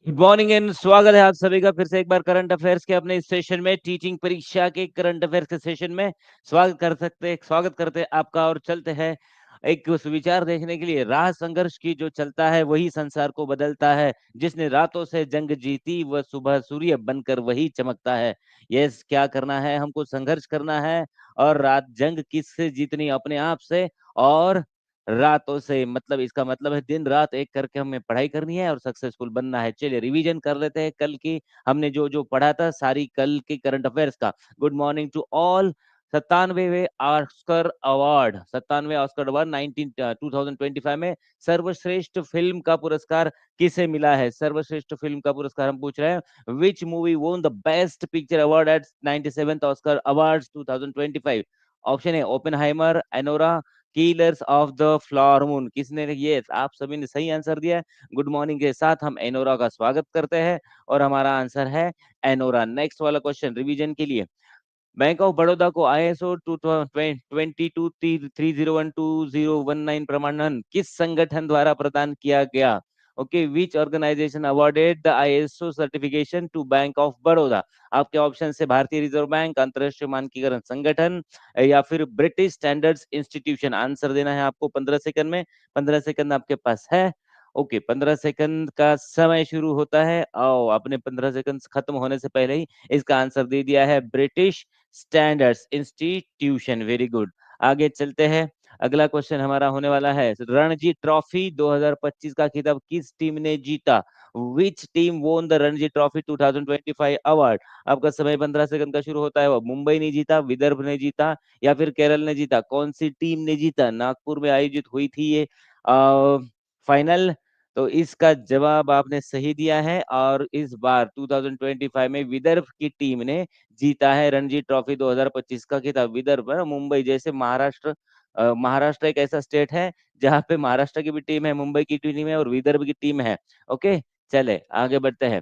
Good morning and स्वागत है आप सभी का फिर से एक बार करंट अफेयर्स के अपने इस सेशन में, टीचिंग परीक्षा के करंट अफेयर्स के सेशन में स्वागत करते हैं आपका। और चलते हैं एक सुविचार देखने के लिए। राह संघर्ष की जो चलता है वही संसार को बदलता है, जिसने रातों से जंग जीती वह सुबह सूर्य बनकर वही चमकता है। यस, क्या करना है हमको? संघर्ष करना है। और रात जंग किससे जीतनी? अपने आप से और रातों से। मतलब इसका मतलब है दिन रात एक करके हमें पढ़ाई करनी है और सक्सेसफुल बनना है। चलिए रिवीजन कर लेते हैं कल की हमने जो जो पढ़ा था, सारी कल के करंट अफेयर्स का। Good morning to all. 97वें ऑस्कर अवार्ड 2025 में सर्वश्रेष्ठ फिल्म का पुरस्कार किसे मिला है? सर्वश्रेष्ठ फिल्म का पुरस्कार हम पूछ रहे हैं। Which movie won the best picture award at 97th Oscar awards 2025? Option है Oppenheimer, Anora, Killers of the Flower Moon. किसने? ये आप सभी ने सही आंसर दिया है। गुड मॉर्निंग के साथ हम एनोरा का स्वागत करते हैं और हमारा आंसर है एनोरा। नेक्स्ट वाला क्वेश्चन रिवीजन के लिए। बैंक ऑफ बड़ौदा को आईएसओ 223012012019 प्रमाणन किस संगठन द्वारा प्रदान किया गया? Okay, which organization awarded the ISO certification to bank of Baroda? आपके ऑप्शन से भारतीय रिजर्व बैंक, अंतरराष्ट्रीय मानकीकरण संगठन या फिर ब्रिटिश स्टैंडर्ड्स इंस्टीट्यूशन। आंसर देना है आपको 15 सेकंड में। 15 सेकंड आपके पास है। ओके, 15 सेकंड का समय शुरू होता है। आओ, आपने 15 सेकंड खत्म होने से पहले ही इसका आंसर दे दिया है, British standards institution. Very good. आगे चलते हैं। अगला क्वेश्चन हमारा होने वाला है, रणजी ट्रॉफी 2025 का खिताब किस टीम ने जीता? Which team won the Ranji trophy 2025 award? आपका समय 15 सेकंड का शुरू होता है। वो मुंबई ने जीता, विदर्भ ने जीता या फिर केरल ने जीता? कौन सी टीम ने जीता? नागपुर में आयोजित हुई थी ये फाइनल। तो इसका जवाब आपने सही दिया है और इस बार 2025 में विदर्भ की टीम ने जीता है रणजी ट्रॉफी 2025 का खिताब। विदर्भ है ना, मुंबई जैसे महाराष्ट्र। महाराष्ट्र एक ऐसा स्टेट है जहाँ पे महाराष्ट्र की भी टीम है, मुंबई की टीम है और विदर्भ की टीम है। ओके, चले आगे बढ़ते हैं।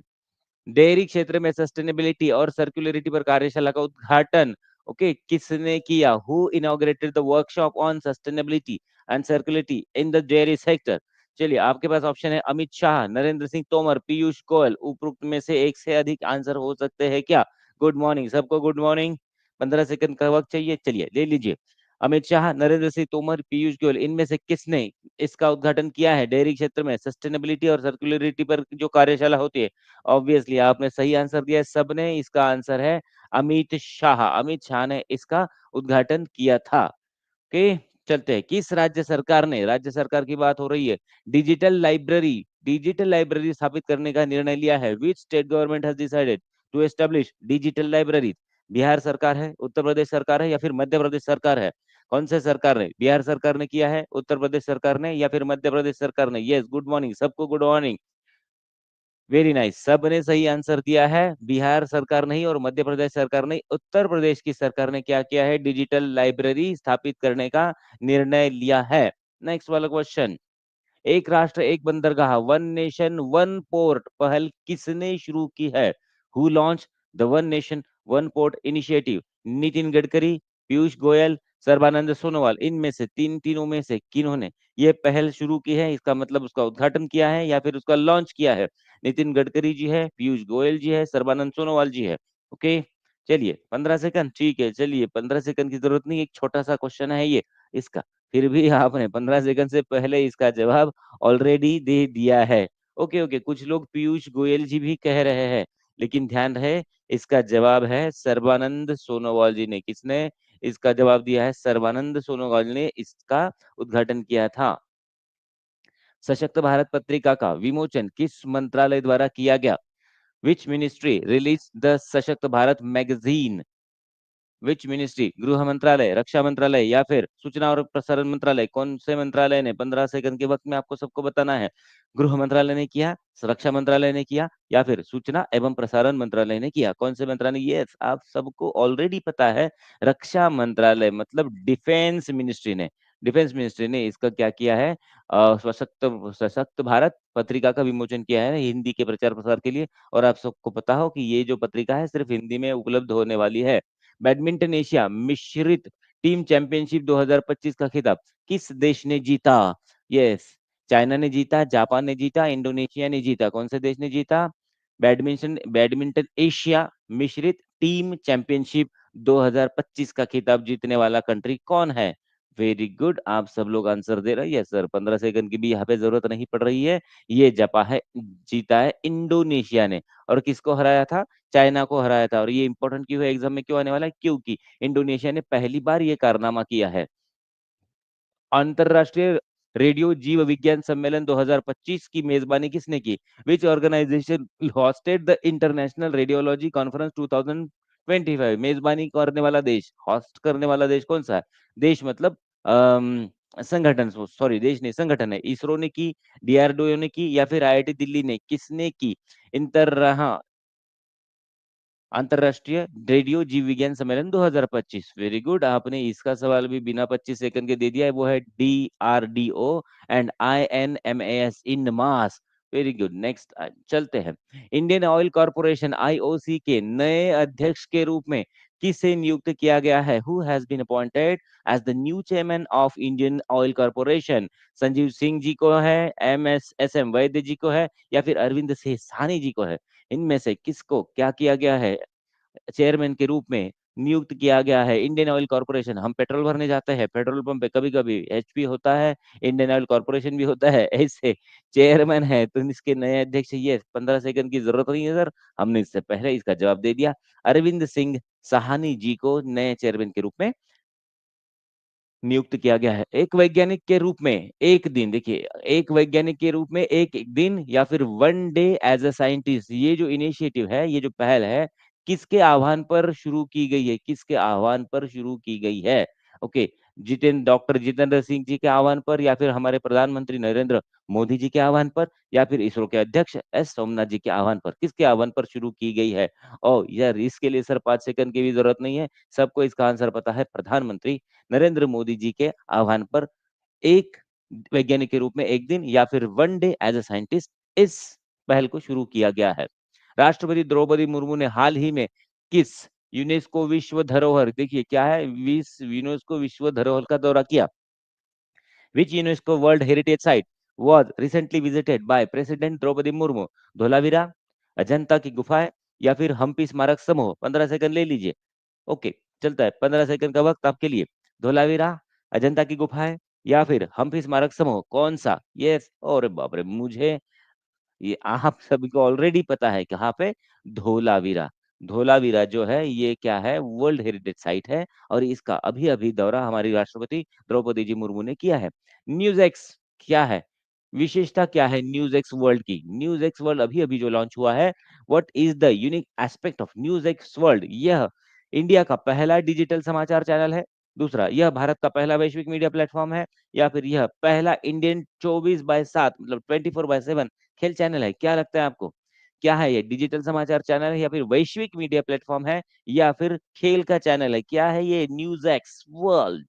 डेयरी क्षेत्र में सस्टेनेबिलिटी और सर्कुलरिटी पर कार्यशाला का उद्घाटन ओके किसने किया? Who inaugurated the workshop on sustainability and circularity in the dairy sector? चलिए, आपके पास ऑप्शन है अमित शाह, नरेंद्र सिंह तोमर, पीयूष गोयल। उपरोक्त में से एक से अधिक आंसर हो सकते हैं क्या? गुड मॉर्निंग सबको, गुड मॉर्निंग। 15 सेकंड का वक्त चाहिए, चलिए ले लीजिए। अमित शाह, नरेंद्र सिंह तोमर, पीयूष गोयल, इनमें से किसने इसका उद्घाटन किया है? डेयरी क्षेत्र में सस्टेनेबिलिटी और सर्कुलरिटी पर जो कार्यशाला होती है। ऑब्वियसली आपने सही आंसर दिया है सबने। इसका आंसर है अमित शाह। अमित शाह ने इसका उद्घाटन किया था। ओके, चलते हैं। किस राज्य सरकार ने, राज्य सरकार की बात हो रही है, डिजिटल लाइब्रेरी स्थापित करने का निर्णय लिया है? Which state government has decided to establish digital library? Bihar सरकार है, उत्तर प्रदेश सरकार है या फिर मध्य प्रदेश सरकार है? कौन से सरकार ने? बिहार सरकार ने किया है, उत्तर प्रदेश सरकार ने या फिर मध्य प्रदेश सरकार ने? यस, गुड मॉर्निंग सबको, गुड मॉर्निंग। वेरी नाइस, सबने सही आंसर दिया है। बिहार सरकार नहीं और मध्य प्रदेश सरकार नहीं, उत्तर प्रदेश की सरकार ने क्या किया है? डिजिटल लाइब्रेरी स्थापित करने का निर्णय लिया है। नेक्स्ट वाला क्वेश्चन। एक राष्ट्र एक बंदरगाह, वन नेशन वन पोर्ट पहल किसने शुरू की है? Who launch the one nation one port initiative? Nitin Gadkari, Piyush Goyal, Sarbananda Sonowal. इनमें से तीनों में से किन्होंने ये पहल शुरू की है? इसका मतलब उसका उद्घाटन किया है या फिर उसका लॉन्च किया है? नितिन गडकरी जी है, पीयूष गोयल जी है, सर्बानंद सोनोवाल जी है। ओके, चलिए 15 सेकंड, ठीक है। चलिए 15 सेकंड की जरूरत नहीं, एक छोटा सा क्वेश्चन है ये इसका। फिर भी आपने 15 सेकंड से पहले इसका जवाब ऑलरेडी दे दिया है। ओके ओके, कुछ लोग पीयूष गोयल जी भी कह रहे हैं, लेकिन ध्यान रहे इसका जवाब है सर्बानंद सोनोवाल जी ने। किसने इसका जवाब दिया है? सर्बानंद सोनोवाल ने इसका उद्घाटन किया था। सशक्त भारत पत्रिका का विमोचन किस मंत्रालय द्वारा किया गया? विच मिनिस्ट्री रिलीज द सशक्त भारत मैगजीन? Which ministry? गृह मंत्रालय, रक्षा मंत्रालय या फिर सूचना और प्रसारण मंत्रालय? कौन से मंत्रालय ने? 15 सेकंड के वक्त में आपको सबको बताना है। गृह मंत्रालय ने किया, रक्षा मंत्रालय ने किया या फिर सूचना एवं प्रसारण मंत्रालय ने किया? कौन से मंत्रालय? ये आप सबको ऑलरेडी पता है, रक्षा मंत्रालय मतलब डिफेंस मिनिस्ट्री ने इसका क्या किया है? सशक्त सशक्त भारत पत्रिका का विमोचन किया है हिंदी के प्रचार प्रसार के लिए। और आप सबको पता हो कि ये जो पत्रिका है सिर्फ हिंदी में उपलब्ध होने वाली है। बैडमिंटन एशिया मिश्रित टीम चैंपियनशिप 2025 का खिताब किस देश ने जीता? यस, चाइना ने जीता, जापान ने जीता, इंडोनेशिया ने जीता। कौन से देश ने जीता? बैडमिंटन बैडमिंटन एशिया मिश्रित टीम चैंपियनशिप 2025 का खिताब जीतने वाला कंट्री कौन है? वेरी गुड, आप सब लोग आंसर दे रहे हैं। यस सर, 15 सेकंड की भी यहाँ पे जरूरत नहीं पड़ रही है। ये जपा है, जीता है इंडोनेशिया ने। और किसको हराया था? चाइना को हराया था। और ये इंपॉर्टेंट क्यों है, एग्जाम में क्यों आने वाला है? क्योंकि इंडोनेशिया ने पहली बार ये कारनामा किया है। अंतरराष्ट्रीय रेडियो जीव विज्ञान सम्मेलन 2025 की मेजबानी किसने की? Which organization hosted the international radiology conference 2025? मेजबानी करने वाला देश, होस्ट करने वाला देश कौन सा है? देश मतलब संगठन, सॉरी देश नहीं, संगठन है। इसरो ने की, डीआरडीओ ने की, या फिर आईआईटी दिल्ली ने, किसने की? इंटर हाँ, अंतरराष्ट्रीय रेडियो जीव विज्ञान सम्मेलन 2025। वेरी गुड, आपने इसका सवाल भी बिना 25 सेकंड के दे दिया है। वो है DRDO and INMAS INMAS. Very good, next चलते हैं। इंडियन ऑयल कॉर्पोरेशन आईओसी के नए अध्यक्ष के रूप में किसे नियुक्त किया गया है? Who has been appointed as the new chairman of Indian Oil Corporation? Sanjeev Singh ji को है, एम वैद्य जी को है, या फिर अरविंद सेसानी जी को है? इनमें से किसको क्या किया गया है, चेयरमैन के रूप में नियुक्त किया गया है? इंडियन ऑयल कॉर्पोरेशन, हम पेट्रोल भरने जाते हैं, पेट्रोल पंप पे कभी कभी एचपी होता है, इंडियन ऑयल कॉर्पोरेशन भी होता है। ऐसे चेयरमैन है तो इसके नए अध्यक्ष, ये 15 सेकंड की जरूरत नहीं है सर, हमने इससे पहले इसका जवाब दे दिया। अरविंद सिंह साहनी जी को नए चेयरमैन के रूप में नियुक्त किया गया है। एक वैज्ञानिक के रूप में एक दिन, देखिए, एक वैज्ञानिक के रूप में एक दिन, या फिर one day as a scientist, ये जो इनिशिएटिव है, ये जो पहल है, किसके आह्वान पर शुरू की गई है? किसके आह्वान पर शुरू की गई है? ओके, डॉक्टर जितेंद्र सिंह जी के आह्वान पर, या फिर हमारे प्रधानमंत्री नरेंद्र मोदी जी के आह्वान पर, या फिर इसरो के अध्यक्ष एस सोमनाथ जी के आह्वान पर? किसके आह्वान पर शुरू की गई है? और यार इसके लिए सर 5 सेकंड की भी जरूरत नहीं है, सबको इसका आंसर पता है। प्रधानमंत्री नरेंद्र मोदी जी के आह्वान पर एक वैज्ञानिक के रूप में एक दिन, या फिर one day as a scientist, इस पहल को शुरू किया गया है। राष्ट्रपति द्रौपदी मुर्मू ने हाल ही में किस यूनेस्को विश्व धरोहर, देखिए क्या है, यूनेस्को विश्व धरोहर का दौरा किया? Which UNESCO World Heritage Site was recently visited by President Draupadi Murmu? Dholavira, Ajanta की गुफाएं, या फिर हम्पी स्मारक समूह? 15 सेकंड ले लीजिए। ओके, चलता है, 15 सेकंड का वक्त आपके लिए। धोलावीरा, अजंता की गुफाएं, या फिर हम्पी स्मारक समूह, कौन सा? यस, और बाप रे, मुझे ये आप सभी को ऑलरेडी पता है कहाँ पे? धोलावीरा। धोलावीरा जो है ये क्या है? वर्ल्ड हेरिटेज साइट है, और इसका अभी अभी दौरा हमारी राष्ट्रपति द्रौपदी जी मुर्मू ने किया है। न्यूज एक्स क्या है, विशेषता क्या है न्यूज एक्स वर्ल्ड की? न्यूज एक्स वर्ल्ड अभी अभी जो लॉन्च हुआ है, what is the unique aspect of news x world? यह इंडिया का पहला डिजिटल समाचार चैनल है। दूसरा, यह भारत का पहला वैश्विक मीडिया प्लेटफॉर्म है, या फिर यह पहला इंडियन 24/7 मतलब 24/7 खेल चैनल है? क्या लगता है आपको? क्या है ये, डिजिटल समाचार चैनल है, या फिर वैश्विक मीडिया प्लेटफॉर्म है, या फिर खेल का चैनल है? क्या है ये न्यूज एक्स वर्ल्ड?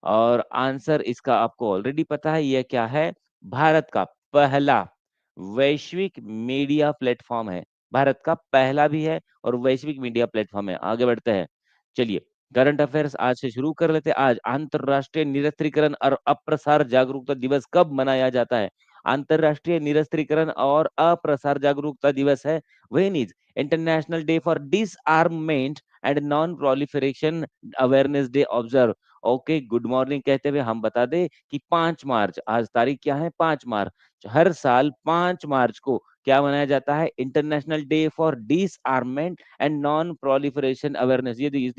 और आंसर इसका आपको ऑलरेडी पता है, ये क्या है? भारत का पहला वैश्विक मीडिया प्लेटफॉर्म है। भारत का पहला भी है और वैश्विक मीडिया प्लेटफॉर्म है। आगे बढ़ते हैं, चलिए करंट अफेयर्स आज से शुरू कर लेते हैं। आज अंतरराष्ट्रीय निरस्त्रीकरण और अप्रसार जागरूकता दिवस कब मनाया जाता है? अंतरराष्ट्रीय निरस्त्रीकरण और अप्रसार जागरूकता दिवस है, when is international day for disarmament and non proliferation awareness day observe? Okay, good morning कहते हुए हम बता दें कि 5 मार्च, आज तारीख क्या है? 5 मार्च। हर साल 5 मार्च को क्या मनाया जाता है? International day for disarmament and non proliferation awareness. ये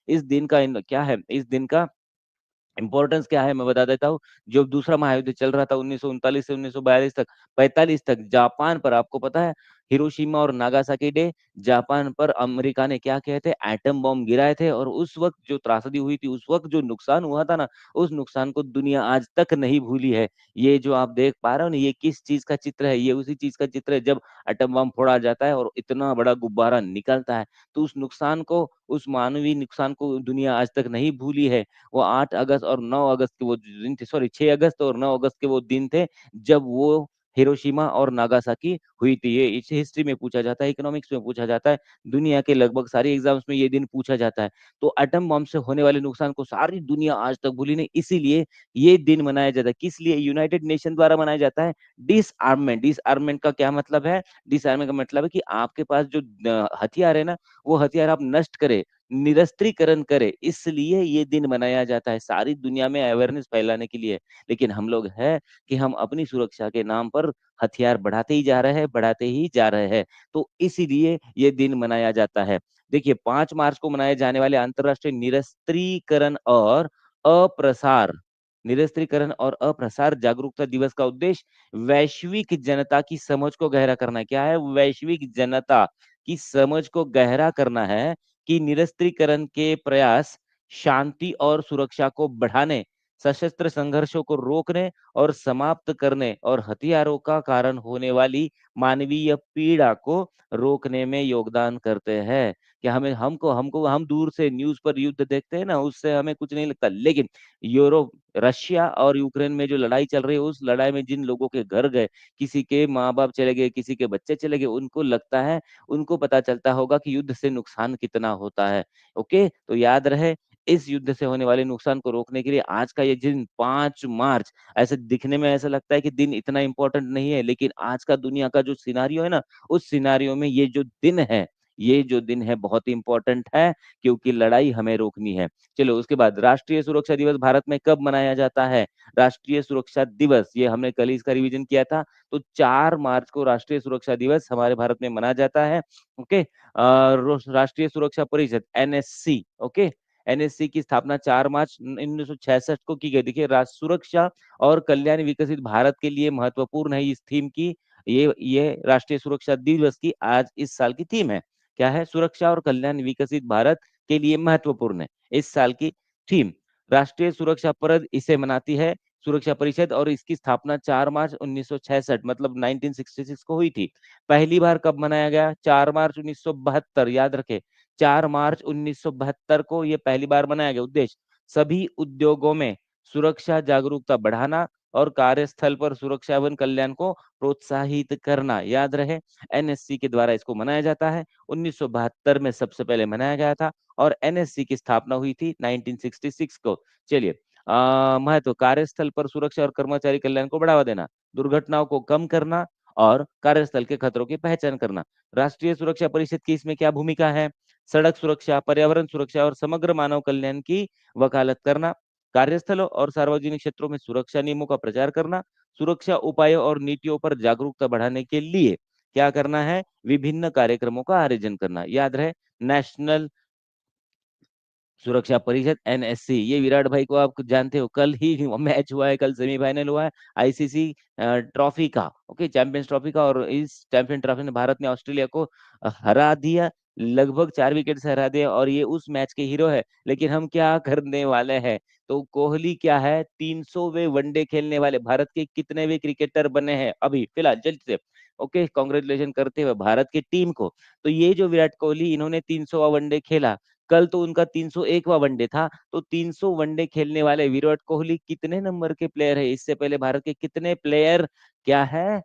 इस दिन का क्या है, इस दिन का इंपॉर्टेंस क्या है मैं बता देता हूँ। जो दूसरा महायुद्ध चल रहा था 1939 से 1942 तक, 45 तक, जापान पर, आपको पता है, हिरोशिमा और नागासाकी डे, जापान पर अमेरिका ने क्या किए थे? एटम बॉम्ब गिराए थे। और उस वक्त जो त्रासदी हुई थी, उस वक्त जो नुकसान हुआ था ना, उस नुकसान को दुनिया आज तक नहीं भूली है। ये जो आप देख पा रहे हो ना, ये किस चीज का चित्र है? ये उसी चीज का चित्र है जब एटम बॉम्ब फोड़ा जाता है और इतना बड़ा गुब्बारा निकलता है। तो उस नुकसान को, उस मानवीय नुकसान को दुनिया आज तक नहीं भूली है। वो 8 अगस्त और 9 अगस्त के वो दिन थे, सॉरी 6 अगस्त और 9 अगस्त के वो दिन थे, जब वो हिरोशिमा और नागासाकी हुई थी। ये इस हिस्ट्री में पूछा जाता है, इकोनॉमिक्स में पूछा जाता है, दुनिया के लगभग सारे एग्जाम्स में ये दिन पूछा जाता है। तो एटम बम से होने वाले नुकसान को सारी दुनिया आज तक भूली नहीं, इसीलिए ये दिन मनाया जाता है। किस लिए? यूनाइटेड नेशन द्वारा मनाया जाता है। डिसआर्ममेंट, डिसआर्ममेंट का क्या मतलब है? डिसआर्ममेंट का मतलब है कि आपके पास जो हथियार है ना, वो हथियार आप नष्ट करें, निरस्त्रीकरण करे, इसलिए ये दिन मनाया जाता है, सारी दुनिया में अवेयरनेस फैलाने के लिए। लेकिन हम लोग है कि हम अपनी सुरक्षा के नाम पर हथियार बढ़ाते ही जा रहे हैं, बढ़ाते ही जा रहे हैं। तो इसीलिए ये दिन मनाया जाता है। देखिए 5 मार्च को मनाए जाने वाले अंतरराष्ट्रीय निरस्त्रीकरण और अप्रसार, निरस्त्रीकरण और अप्रसार जागरूकता दिवस का उद्देश्य वैश्विक जनता की समझ को गहरा करना। क्या है? वैश्विक जनता की समझ को गहरा करना है कि निरस्त्रीकरण के प्रयास शांति और सुरक्षा को बढ़ाने, सशस्त्र संघर्षों को रोकने और समाप्त करने और हथियारों का कारण होने वाली मानवीय पीड़ा को रोकने में योगदान करते हैं। क्या हमें हमको हमको हम दूर से न्यूज़ पर युद्ध देखते हैं ना, उससे हमें कुछ नहीं लगता, लेकिन यूरोप, रशिया और यूक्रेन में जो लड़ाई चल रही है, उस लड़ाई में जिन लोगों के घर गए, किसी के माँ-बाप चले गए, किसी के बच्चे चले गए, उनको लगता है, उनको पता चलता होगा कि युद्ध से नुकसान कितना होता है। ओके, तो याद रहे, इस युद्ध से होने वाले नुकसान को रोकने के लिए आज का ये दिन 5 मार्च, ऐसे दिखने में ऐसा लगता है कि दिन इतना इम्पोर्टेंट नहीं है, लेकिन आज का दुनिया का जो सिनेरियो है ना, उस सिनेरियो में ये जो दिन है, ये जो दिन है बहुत ही इम्पोर्टेंट है, क्योंकि लड़ाई हमें रोकनी है। चलो उसके बाद राष्ट्रीय सुरक्षा दिवस भारत में कब मनाया जाता है? राष्ट्रीय सुरक्षा दिवस, ये हमने कल ही इसका रिवीजन किया था, तो 4 मार्च को राष्ट्रीय सुरक्षा दिवस हमारे भारत में मनाया जाता है। ओके, राष्ट्रीय सुरक्षा परिषद एनएससी, ओके, एनएससी की स्थापना 4 मार्च 1966 को की गई। देखिए राष्ट्र सुरक्षा और कल्याण विकसित भारत के लिए महत्वपूर्ण है इस थीम की, ये राष्ट्रीय सुरक्षा दिवस की आज इस साल की थीम है। क्या है? सुरक्षा और कल्याण विकसित भारत के लिए महत्वपूर्ण है इस साल की थीम। राष्ट्रीय सुरक्षा परिषद इसे मनाती है, सुरक्षा परिषद, और इसकी स्थापना 4 मार्च 1966 मतलब 1966 को हुई थी। पहली बार कब मनाया गया? 4 मार्च 1972, याद रखें, 4 मार्च 1972 को ये पहली बार मनाया गया। उद्देश्य सभी उद्योगों में सुरक्षा जागरूकता बढ़ाना और कार्यस्थल पर सुरक्षा एवं कल्याण को प्रोत्साहित करना। याद रहे, एनएससी के द्वारा इसको मनाया जाता है। 1972 में सबसे पहले मनाया गया था और एनएससी की स्थापना हुई थी 1966 को। चलिए, महत्व कार्यस्थल पर सुरक्षा और कर्मचारी कल्याण को बढ़ावा देना, दुर्घटनाओं को कम करना और कार्यस्थल के खतरों की पहचान करना। राष्ट्रीय सुरक्षा परिषद की इसमें क्या भूमिका है? सड़क सुरक्षा, पर्यावरण सुरक्षा और समग्र मानव कल्याण की वकालत करना, कार्यस्थलों और सार्वजनिक क्षेत्रों में सुरक्षा नियमों का प्रचार करना, सुरक्षा उपायों और नीतियों पर जागरूकता बढ़ाने के लिए क्या करना है? विभिन्न कार्यक्रमों का आयोजन करना। याद रहे, नेशनल सुरक्षा परिषद एनएससी, ये विराट भाई को आप जानते हो, कल ही मैच हुआ है, कल सेमीफाइनल हुआ है आईसीसी ट्रॉफी का, ओके, चैंपियंस ट्रॉफी का, और इस चैंपियन ट्रॉफी में भारत ने ऑस्ट्रेलिया को हरा दिया, लगभग 4 विकेट से हरा दिया, और ये उस मैच के हीरो है। लेकिन हम क्या करने वाले हैं? तो कोहली क्या है? 300वें वनडे खेलने वाले भारत के कितने भी क्रिकेटर बने हैं अभी फिलहाल जल्द से, ओके, कांग्रेचुलेशन करते हुए भारत की टीम को। तो ये जो विराट कोहली, इन्होंने 300वां वनडे खेला, कल तो उनका 301वां वनडे था, तो 300 वनडे खेलने वाले विराट कोहली कितने नंबर के प्लेयर है? इससे पहले भारत के कितने प्लेयर क्या है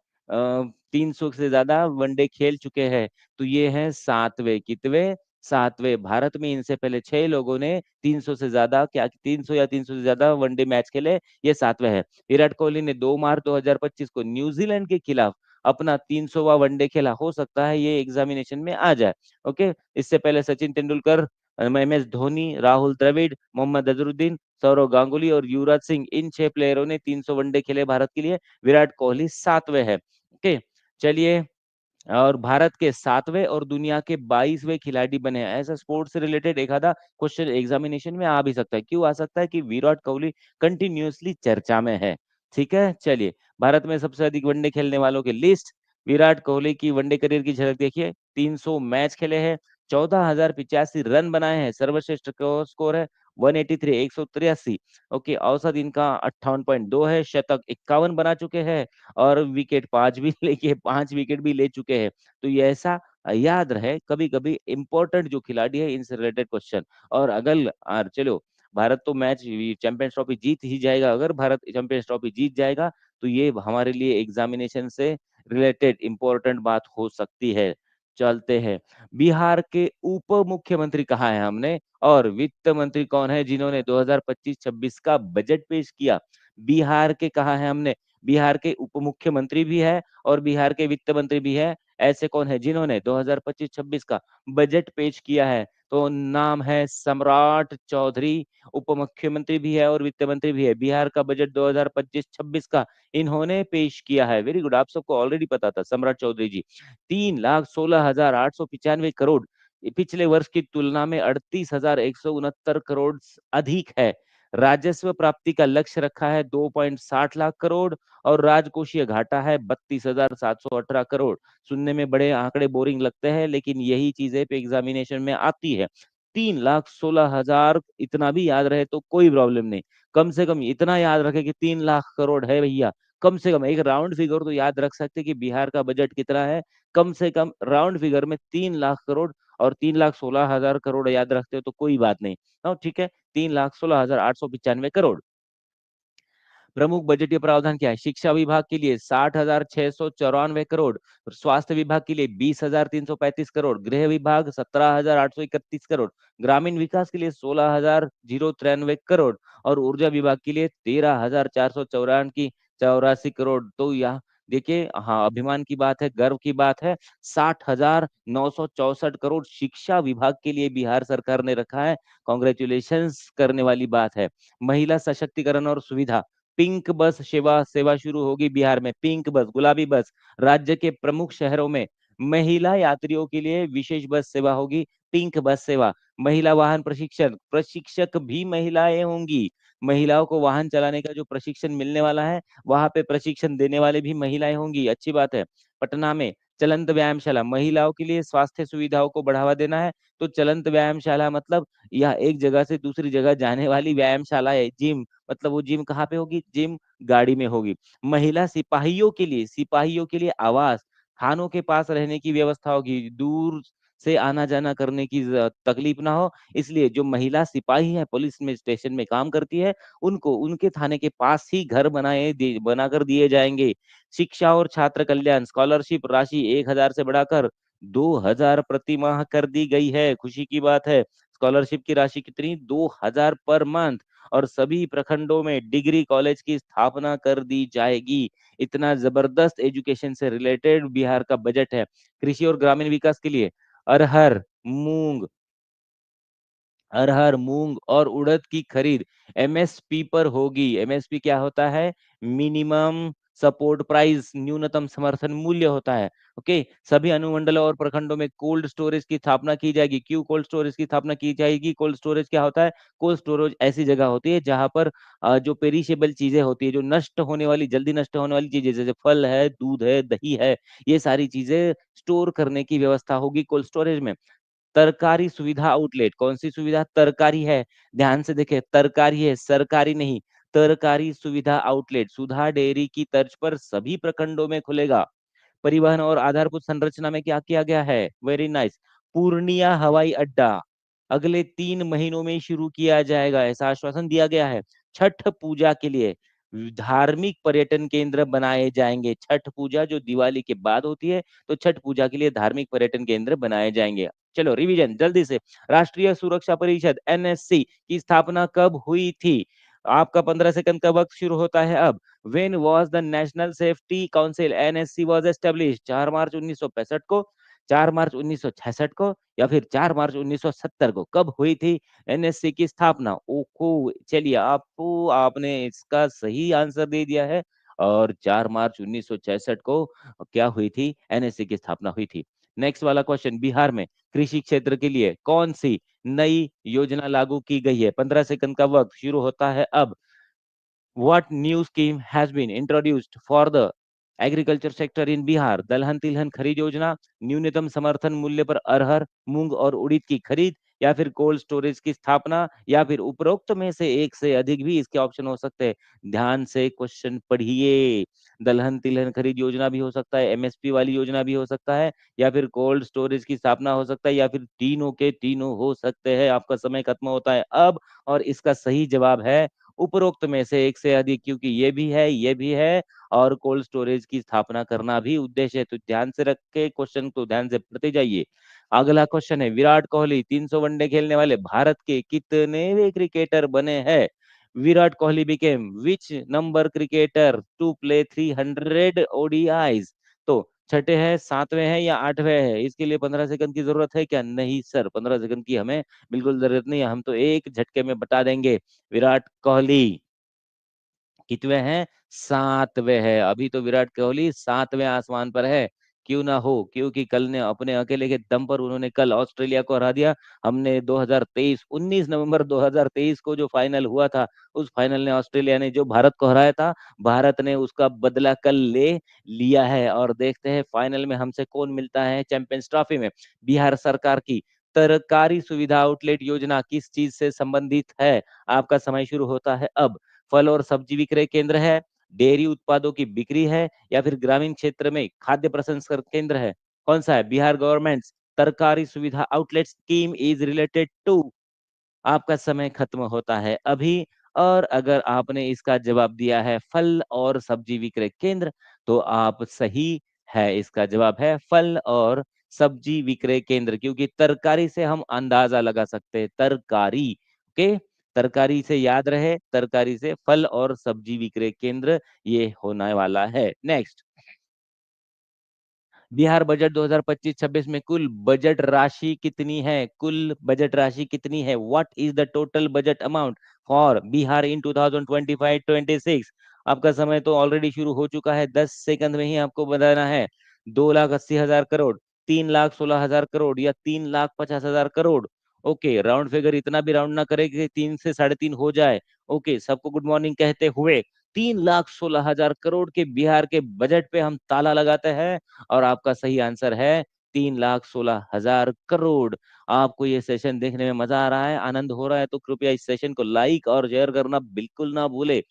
300 से ज्यादा वनडे खेल चुके हैं? तो ये है 7वें, कितवे? 7वें। भारत में इनसे पहले 6 लोगों ने 300 से ज्यादा, क्या 300 या 300 से ज्यादा वनडे मैच खेले, ये 7वें है। विराट कोहली ने 2 मार्च 2025 को न्यूजीलैंड के खिलाफ अपना 300वां वनडे खेला, हो सकता है ये एग्जामिनेशन में आ जाए। ओके, इससे पहले सचिन तेंदुलकर, एमएस धोनी, राहुल द्रविड़, मोहम्मद अजहरुद्दीन, सौरव गांगुली और युवराज सिंह, इन 6 प्लेयरों ने 300 वनडे खेले भारत के लिए। विराट कोहली 7वें है। ओके, चलिए, और भारत के 7वें और दुनिया के 22वें खिलाड़ी बने हैं। ऐसा स्पोर्ट्स से रिलेटेड एक आधा क्वेश्चन एग्जामिनेशन में आ भी सकता है। क्यों आ सकता है? कि विराट कोहली कंटिन्यूअसली चर्चा में है। ठीक है, चलिए, भारत में सबसे अधिक वनडे खेलने वालों की लिस्ट, विराट कोहली की वनडे करियर की झलक देखिए, 300 मैच खेले हैं, 14,085 रन बनाए हैं, सर्वश्रेष्ठ स्कोर है 183, 183। ओके, औसत इनका 58.2 है, शतक 51 बना चुके हैं, और विकेट 5 भी लेके 5 विकेट भी ले चुके हैं। तो ये ऐसा याद रहे, कभी कभी इंपॉर्टेंट जो खिलाड़ी है इनसे रिलेटेड क्वेश्चन। और अगल चलो, भारत तो मैच चैंपियंस ट्रॉफी जीत ही जाएगा। अगर भारत चैंपियंस ट्रॉफी जीत जाएगा तो ये हमारे लिए एग्जामिनेशन से रिलेटेड इंपॉर्टेंट बात हो सकती है। चलते हैं, बिहार के उप मुख्यमंत्री कहाँ है हमने, और वित्त मंत्री कौन है जिन्होंने 2025-26 का बजट पेश किया। बिहार के कहाँ है हमने, बिहार के उप मुख्यमंत्री भी है और बिहार के वित्त मंत्री भी है। ऐसे कौन है जिन्होंने 2025-26 का बजट पेश किया है, तो नाम है सम्राट चौधरी। उप मुख्यमंत्री भी है और वित्त मंत्री भी है। बिहार का बजट 2025-26 का इन्होंने पेश किया है। वेरी गुड, आप सबको ऑलरेडी पता था, सम्राट चौधरी जी। 3,16,895 करोड़, पिछले वर्ष की तुलना में 38,169 करोड़ अधिक है। राजस्व प्राप्ति का लक्ष्य रखा है 2.60 लाख करोड़ और राजकोषीय घाटा है 32,718 करोड़। सुनने में बड़े आंकड़े बोरिंग लगते हैं, लेकिन यही चीजें पे एग्जामिनेशन में आती है। 3,16,000, इतना भी याद रहे तो कोई प्रॉब्लम नहीं। कम से कम इतना याद रखे कि 3 लाख करोड़ है भैया। कम से कम एक राउंड फिगर तो याद रख सकते कि बिहार का बजट कितना है। कम से कम राउंड फिगर में 3 लाख करोड़, और 3,16,000 करोड़ याद रखते हो तो कोई बात नहीं। हाँ ठीक है, 3,16,895 करोड़। प्रमुख बजटीय प्रावधान क्या है, शिक्षा विभाग के लिए 60,694 करोड़, स्वास्थ्य विभाग के लिए 20,335 करोड़, गृह विभाग 17,831 करोड़, ग्रामीण विकास के लिए 16,093 करोड़ और ऊर्जा विभाग के लिए 13,484 करोड़। तो यहाँ देखिए, हाँ अभिमान की बात है, गर्व की बात है, 60,964 करोड़ शिक्षा विभाग के लिए बिहार सरकार ने रखा है। कॉन्ग्रेचुलेशंस करने वाली बात है। महिला सशक्तिकरण और सुविधा, पिंक बस सेवा सेवा शुरू होगी बिहार में। पिंक बस, गुलाबी बस, राज्य के प्रमुख शहरों में महिला यात्रियों के लिए विशेष बस सेवा होगी, पिंक बस सेवा। महिला वाहन प्रशिक्षण, प्रशिक्षक भी महिलाएं होंगी। महिलाओं को वाहन चलाने का जो प्रशिक्षण मिलने वाला है, वहां पे प्रशिक्षण देने वाले भी महिलाएं होंगी, अच्छी बात है। पटना में चलंत व्यायामशाला, महिलाओं के लिए स्वास्थ्य सुविधाओं को बढ़ावा देना है, तो चलंत व्यायामशाला मतलब यह एक जगह से दूसरी जगह जाने वाली व्यायामशाला है। जिम मतलब वो जिम कहाँ पे होगी, जिम गाड़ी में होगी। महिला सिपाहियों के लिए, सिपाहियों के लिए आवास, थानों के पास रहने की व्यवस्था होगी, दूर से आना जाना करने की तकलीफ ना हो, इसलिए जो महिला सिपाही है पुलिस में स्टेशन में काम करती है, उनको उनके थाने के पास ही घर बनाकर दिए जाएंगे। शिक्षा और छात्र कल्याण, स्कॉलरशिप राशि 1,000 से बढ़ाकर 2,000 प्रति माह कर दी गई है, खुशी की बात है। स्कॉलरशिप की राशि कितनी, 2,000 पर मंथ, और सभी प्रखंडों में डिग्री कॉलेज की स्थापना कर दी जाएगी। इतना जबरदस्त एजुकेशन से रिलेटेड बिहार का बजट है। कृषि और ग्रामीण विकास के लिए अरहर मूंग, अरहर मूंग और उड़द की खरीद एमएसपी पर होगी। एमएसपी क्या होता है, मिनिमम सपोर्ट प्राइस, न्यूनतम समर्थन मूल्य होता है। ओके, सभी अनुमंडलों और प्रखंडों में कोल्ड स्टोरेज की स्थापना की जाएगी। क्यों कोल्ड स्टोरेज की स्थापना की जाएगी, कोल्ड स्टोरेज क्या होता है, कोल्ड स्टोरेज ऐसी जगह होती है जहां पर जो पेरिशेबल चीजें होती है, जो नष्ट होने वाली, जल्दी नष्ट होने वाली चीजें, जैसे फल है, दूध है, दही है, ये सारी चीजें स्टोर करने की व्यवस्था होगी कोल्ड स्टोरेज में। तरकारी सुविधा आउटलेट, कौन सी सुविधा, तरकारी है, ध्यान से देखें, तरकारी है, सरकारी नहीं। तरकारी सुविधा आउटलेट सुधा डेयरी की तर्ज पर सभी प्रखंडों में खुलेगा। परिवहन और आधारभूत संरचना में क्या किया गया है, वेरी नाइस, पूर्णिया हवाई अड्डा अगले 3 महीनों में शुरू किया जाएगा, ऐसा आश्वासन दिया गया है। छठ पूजा के लिए धार्मिक पर्यटन केंद्र बनाए जाएंगे। छठ पूजा जो दिवाली के बाद होती है, तो छठ पूजा के लिए धार्मिक पर्यटन केंद्र बनाए जाएंगे। चलो रिवीजन जल्दी से, राष्ट्रीय सुरक्षा परिषद एनएससी की स्थापना कब हुई थी, आपका 15 सेकंड का वक्त शुरू होता है अब। When was the National Safety Council NSC was established? 4 मार्च 1965 को, 4 मार्च 1966 को, या फिर 4 मार्च 1970 को, कब हुई थी एनएससी की स्थापना। ओको, चलिए आपको, आपने इसका सही आंसर दे दिया है, और 4 मार्च 1966 को क्या हुई थी, एनएससी की स्थापना हुई थी। नेक्स्ट वाला क्वेश्चन, बिहार में कृषि क्षेत्र के लिए कौन सी नई योजना लागू की गई है, 15 सेकंड का वक्त शुरू होता है अब। What new scheme has been introduced for the agriculture sector in Bihar, दलहन तिलहन खरीद योजना, न्यूनतम समर्थन मूल्य पर अरहर मूंग और उड़द की खरीद, या फिर कोल्ड स्टोरेज की स्थापना, या फिर उपरोक्त में से एक से अधिक भी इसके ऑप्शन हो सकते हैं। ध्यान से क्वेश्चन पढ़िए। दलहन तिलहन खरीद योजना भी हो सकता है, एमएसपी वाली योजना भी हो सकता है, या फिर कोल्ड स्टोरेज की स्थापना हो सकता है, या फिर तीनों के तीनों हो सकते हैं। आपका समय खत्म होता है अब, और इसका सही जवाब है उपरोक्त में से एक से अधिक, क्योंकि ये भी है, ये भी है, और कोल्ड स्टोरेज की स्थापना करना भी उद्देश्य है। तो ध्यान से रख के क्वेश्चन को ध्यान से पढ़ते जाइए। अगला क्वेश्चन है, विराट कोहली 300 वनडे खेलने वाले भारत के कितने क्रिकेटर बने हैं? Virat Kohli became which number cricketer to play 300 ODIs? तो छठे हैं, सातवें हैं, या आठवें हैं? इसके लिए 15 सेकंड की जरूरत है क्या? नहीं सर, 15 सेकंड की हमें बिल्कुल जरूरत नहीं है, हम तो एक झटके में बता देंगे। विराट कोहली कितवे हैं? सातवें है। अभी तो विराट कोहली सातवें आसमान पर है। क्यों ना हो, क्योंकि कल ने अपने अकेले के दम पर उन्होंने कल ऑस्ट्रेलिया को हरा दिया। हमने 2023 19 नवंबर 2023 को जो फाइनल हुआ था, उस फाइनल ने ऑस्ट्रेलिया ने जो भारत को हराया था, भारत ने उसका बदला कल ले लिया है। और देखते हैं फाइनल में हमसे कौन मिलता है चैंपियंस ट्रॉफी में। बिहार सरकार की तरकारी सुविधा आउटलेट योजना किस चीज से संबंधित है? आपका समय शुरू होता है अब। फल और सब्जी विक्रय केंद्र है, डेयरी उत्पादों की बिक्री है, या फिर ग्रामीण क्षेत्र में खाद्य प्रसंस्करण केंद्र है? कौन सा है? बिहार गवर्नमेंट तरकारी सुविधा outlet scheme is related to. आपका समय खत्म होता है अभी। और अगर आपने इसका जवाब दिया है फल और सब्जी विक्रय केंद्र, तो आप सही है। इसका जवाब है फल और सब्जी विक्रय केंद्र, क्योंकि तरकारी से हम अंदाजा लगा सकते हैं, तरकारी। ओके, तरकारी से याद रहे, तरकारी से फल और सब्जी विक्रय केंद्र ये होने वाला है। नेक्स्ट, बिहार बजट 2025-26 में कुल बजट राशि कितनी है? कुल बजट राशि कितनी है? What is the total budget amount for Bihar in 2025-26? आपका समय तो ऑलरेडी शुरू हो चुका है, 10 सेकंड में ही आपको बताना है। 2,80,000 करोड़, 3,16,000 करोड़, या 3,50,000 करोड़? ओके, राउंड फिगर इतना भी राउंड ना करे कि 3 से 3.5 हो जाए। ओके, सबको गुड मॉर्निंग कहते हुए 3,16,000 करोड़ के बिहार के बजट पे हम ताला लगाते हैं, और आपका सही आंसर है 3,16,000 करोड़। आपको ये सेशन देखने में मजा आ रहा है, आनंद हो रहा है, तो कृपया इस सेशन को लाइक और शेयर करना बिल्कुल ना भूले।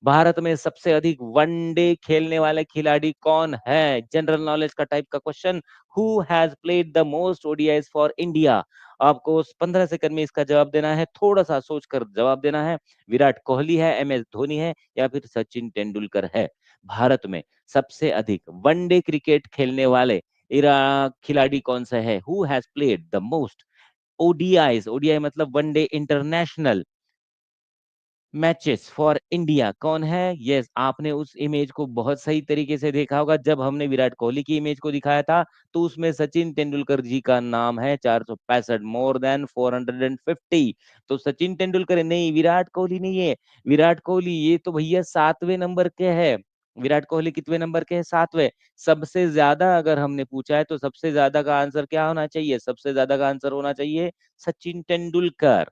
भारत में सबसे अधिक वनडे खेलने वाले खिलाड़ी कौन है? जनरल नॉलेज का टाइप का question. Who has played the most ODIs for India? आपको 15 सेकंड में इसका जवाब देना है, थोड़ा सा सोचकर जवाब देना है। विराट कोहली है, एम एस धोनी है, या फिर सचिन तेंदुलकर है? भारत में सबसे अधिक वनडे क्रिकेट खेलने वाले इरा खिलाड़ी कौन सा है? Who has played the most ODIs? ODI मतलब one day international matches for India, कौन है? यस, आपने उस इमेज को बहुत सही तरीके से देखा होगा। जब हमने विराट कोहली की इमेज को दिखाया था, तो उसमें सचिन तेंदुलकर जी का नाम है। 465, मोर देन 450। तो सचिन तेंदुलकर नहीं, विराट कोहली नहीं है। विराट कोहली ये तो भैया 7वें नंबर के है। विराट कोहली कितने नंबर के हैं? 7वें। सबसे ज्यादा अगर हमने पूछा है, तो सबसे ज्यादा का आंसर क्या होना चाहिए? सबसे ज्यादा का आंसर होना चाहिए सचिन तेंदुलकर।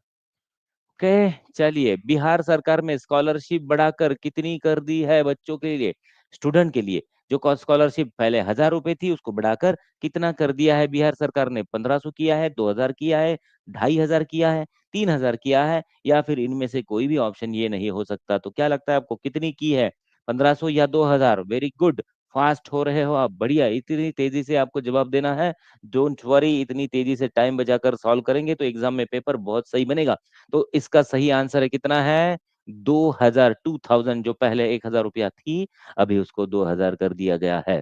ओके, चलिए, बिहार सरकार में स्कॉलरशिप बढ़ाकर कितनी कर दी है बच्चों के लिए, स्टूडेंट के लिए? जो स्कॉलरशिप पहले 1,000 रुपए थी, उसको बढ़ाकर कितना कर दिया है बिहार सरकार ने? 1,500 किया है, 2,000 किया है, 2,500 किया है, 3,000 किया है, या फिर इनमें से कोई भी ऑप्शन ये नहीं हो सकता? तो क्या लगता है आपको, कितनी की है? 1,500 या 2,000? वेरी गुड, फास्ट हो रहे हो आप, बढ़िया। इतनी तेजी से आपको जवाब देना है, डोंट वरी। इतनी तेजी से टाइम बचाकर सॉल्व करेंगे तो एग्जाम में पेपर बहुत सही बनेगा। तो इसका सही आंसर है कितना है? 2,000, 2,000। जो पहले 1,000 रुपया थी, अभी उसको 2,000 कर दिया गया है।